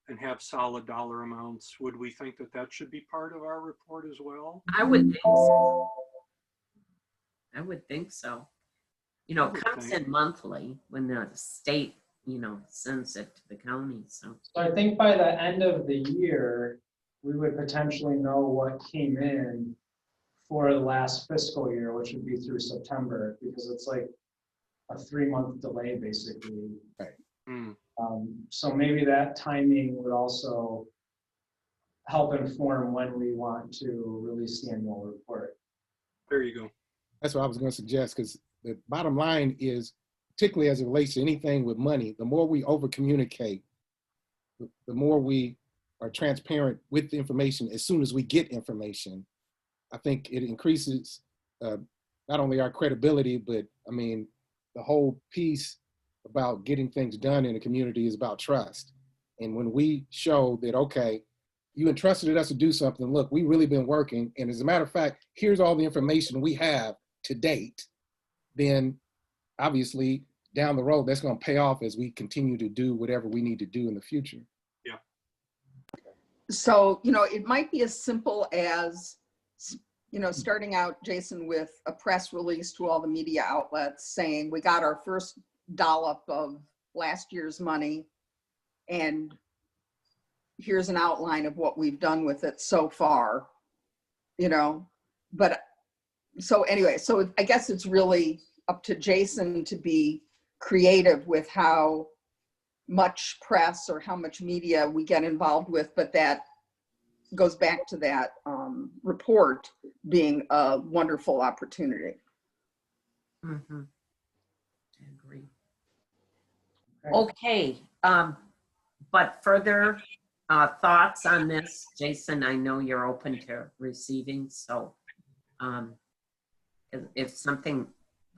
and have solid dollar amounts, would we think that that should be part of our report as well? I would think so. I would think so. You know, I would comes think. in monthly when the state, sends it to the county, so. So I think by the end of the year, we would potentially know what came in for the last fiscal year, which would be through September, because it's like a 3-month delay, basically. Hmm. So maybe that timing would also help inform when we want to release the annual report. There you go. That's what I was going to suggest, because the bottom line is, particularly as it relates to anything with money, the more we over communicate, the more we are transparent with the information as soon as we get information. I think it increases not only our credibility, but I mean, the whole piece about getting things done in the community is about trust. And when we show that, okay, you entrusted us to do something, look, we've really been working. And as a matter of fact, here's all the information we have to date, then obviously down the road, that's going to pay off as we continue to do whatever we need to do in the future. Yeah. So, it might be as simple as, starting out, Jason, with a press release to all the media outlets saying we got our first dollop of last year's money, and here's an outline of what we've done with it so far, But so anyway, so I guess it's really up to Jason to be creative with how much press or how much media we get involved with, but that goes back to that report being a wonderful opportunity. Mm-hmm. I agree. Okay, but further thoughts on this, Jason? I know you're open to receiving, so if something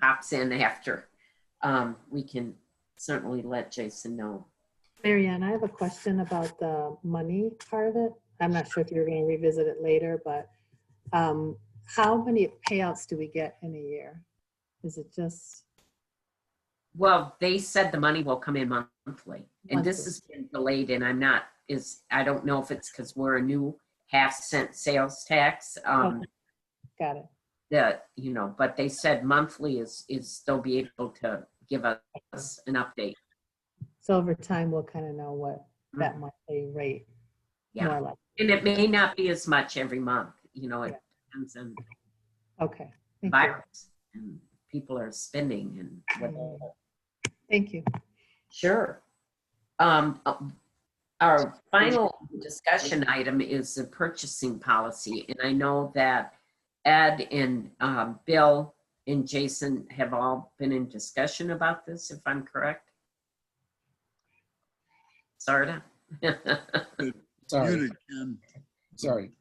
pops in after, we can certainly let Jason know. Marianne, I have a question about the money part of it. I'm not sure if you're going to revisit it later, but how many payouts do we get in a year? Is it just? Well, they said the money will come in monthly, and this has been delayed, and I don't know if it's because we're a new half-cent sales tax. Okay. Got it. But they said monthly is they'll be able to give us an update. So over time, we'll kind of know what that monthly rate, more or less. And it may not be as much every month, it depends on Okay. the Thank virus and people are spending and whatever. you. Thank you. Sure. Our final discussion item is the purchasing policy. And I know that Ed and Bill and Jason have all been in discussion about this, if I'm correct. Sarda? Sorry. Muted, Ken. Sorry.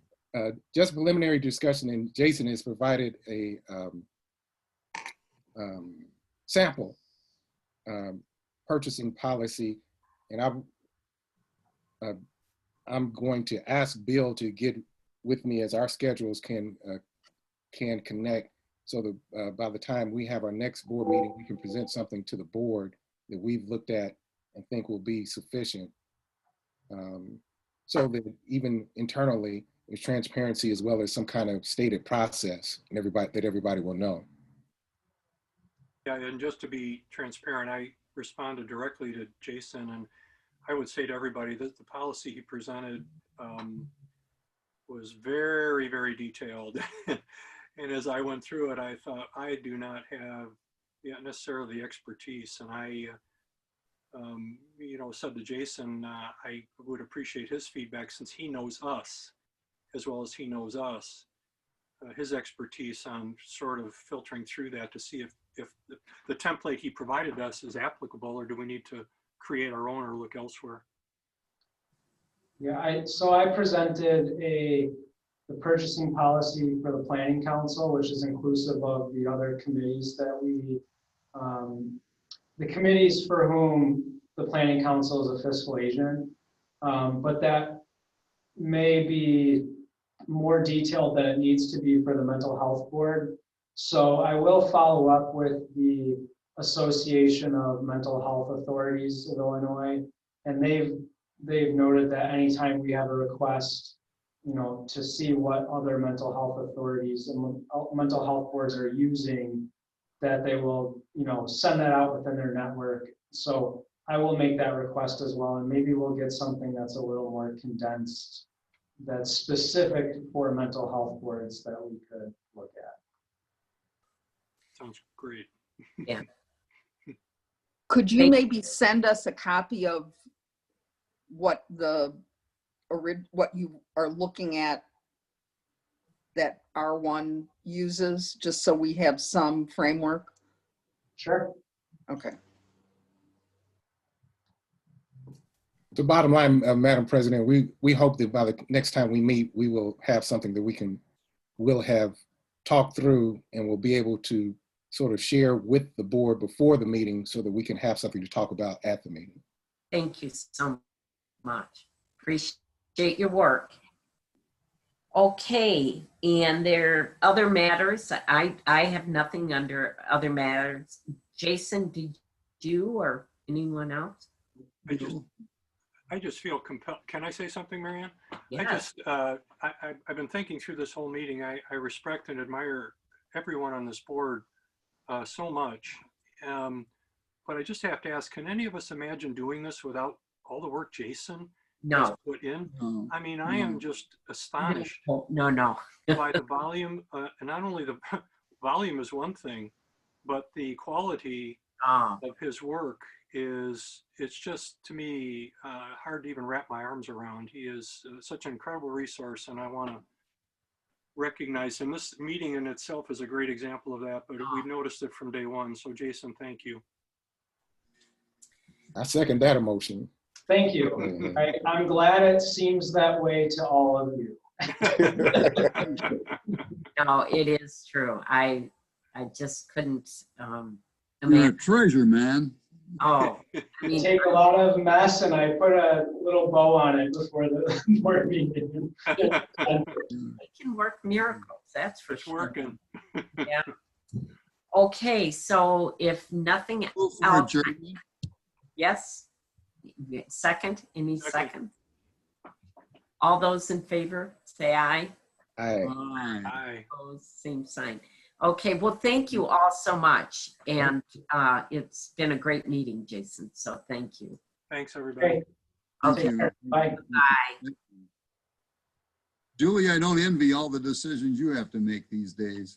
Just preliminary discussion, and Jason has provided a sample purchasing policy, and I'm going to ask Bill to get with me as our schedules can connect, so that by the time we have our next board meeting, we can present something to the board that we've looked at and think will be sufficient, so that even internally there's transparency as well as some kind of stated process, and everybody will know. Yeah, and just to be transparent, I responded directly to Jason, and I would say to everybody that the policy he presented was very, very detailed. And as I went through it, I thought, I do not have necessarily the expertise. And I, said to Jason, I would appreciate his feedback since he knows us as well as he knows us, his expertise on sort of filtering through that to see if the template he provided us is applicable, or do we need to create our own or look elsewhere? Yeah, so I presented the purchasing policy for the planning council, which is inclusive of the other committees that the committees for whom the planning council is a fiscal agent, but that may be more detailed than it needs to be for the mental health board. So I will follow up with the Association of Mental Health Authorities of Illinois, and they've noted that anytime we have a request, to see what other mental health authorities and mental health boards are using that they will, send that out within their network. So I will make that request as well, and maybe we'll get something that's a little more condensed, that's specific for mental health boards that we could look at. Sounds great. Yeah. Could you Thank- maybe send us a copy of what what you are looking at that R1 uses, just so we have some framework? Sure. Okay. The bottom line, Madam President, we hope that by the next time we meet, we will have something that we'll have talked through and we'll be able to sort of share with the board before the meeting so that we can have something to talk about at the meeting. Thank you so much. Appreciate your work. Okay, and there are other matters. I have nothing under other matters. Jason, did you or anyone else? I just feel compelled. Can I say something, Marianne? Yes. I've been thinking through this whole meeting. I respect and admire everyone on this board so much. But I just have to ask, can any of us imagine doing this without all the work Jason has No. put in? No, I mean, I am just astonished No. by the volume, and not only the volume is one thing, but the quality of his work it's just, to me, hard to even wrap my arms around. He is such an incredible resource, and I want to recognize him. This meeting in itself is a great example of that, but we've noticed it from day one. So Jason, thank you. I second that emotion. Thank you. I'm glad it seems that way to all of you. No, it is true. I just couldn't you're a imagine. treasure, man. Oh, I I mean, take a lot of mess and I put a little bow on it before the board meeting. it can work miracles, that's for It's sure. working. Yeah. Okay, so if nothing Go for it, else, Jeremy. yes? Second, any Second. second? All those in favor, say aye. Aye. Aye. Aye. Opposed, same sign. Okay, well, thank you all so much. And it's been a great meeting, Jason, so thank you. Thanks, everybody. Okay, Thank take you. care. Bye. Bye. Julie, I don't envy all the decisions you have to make these days.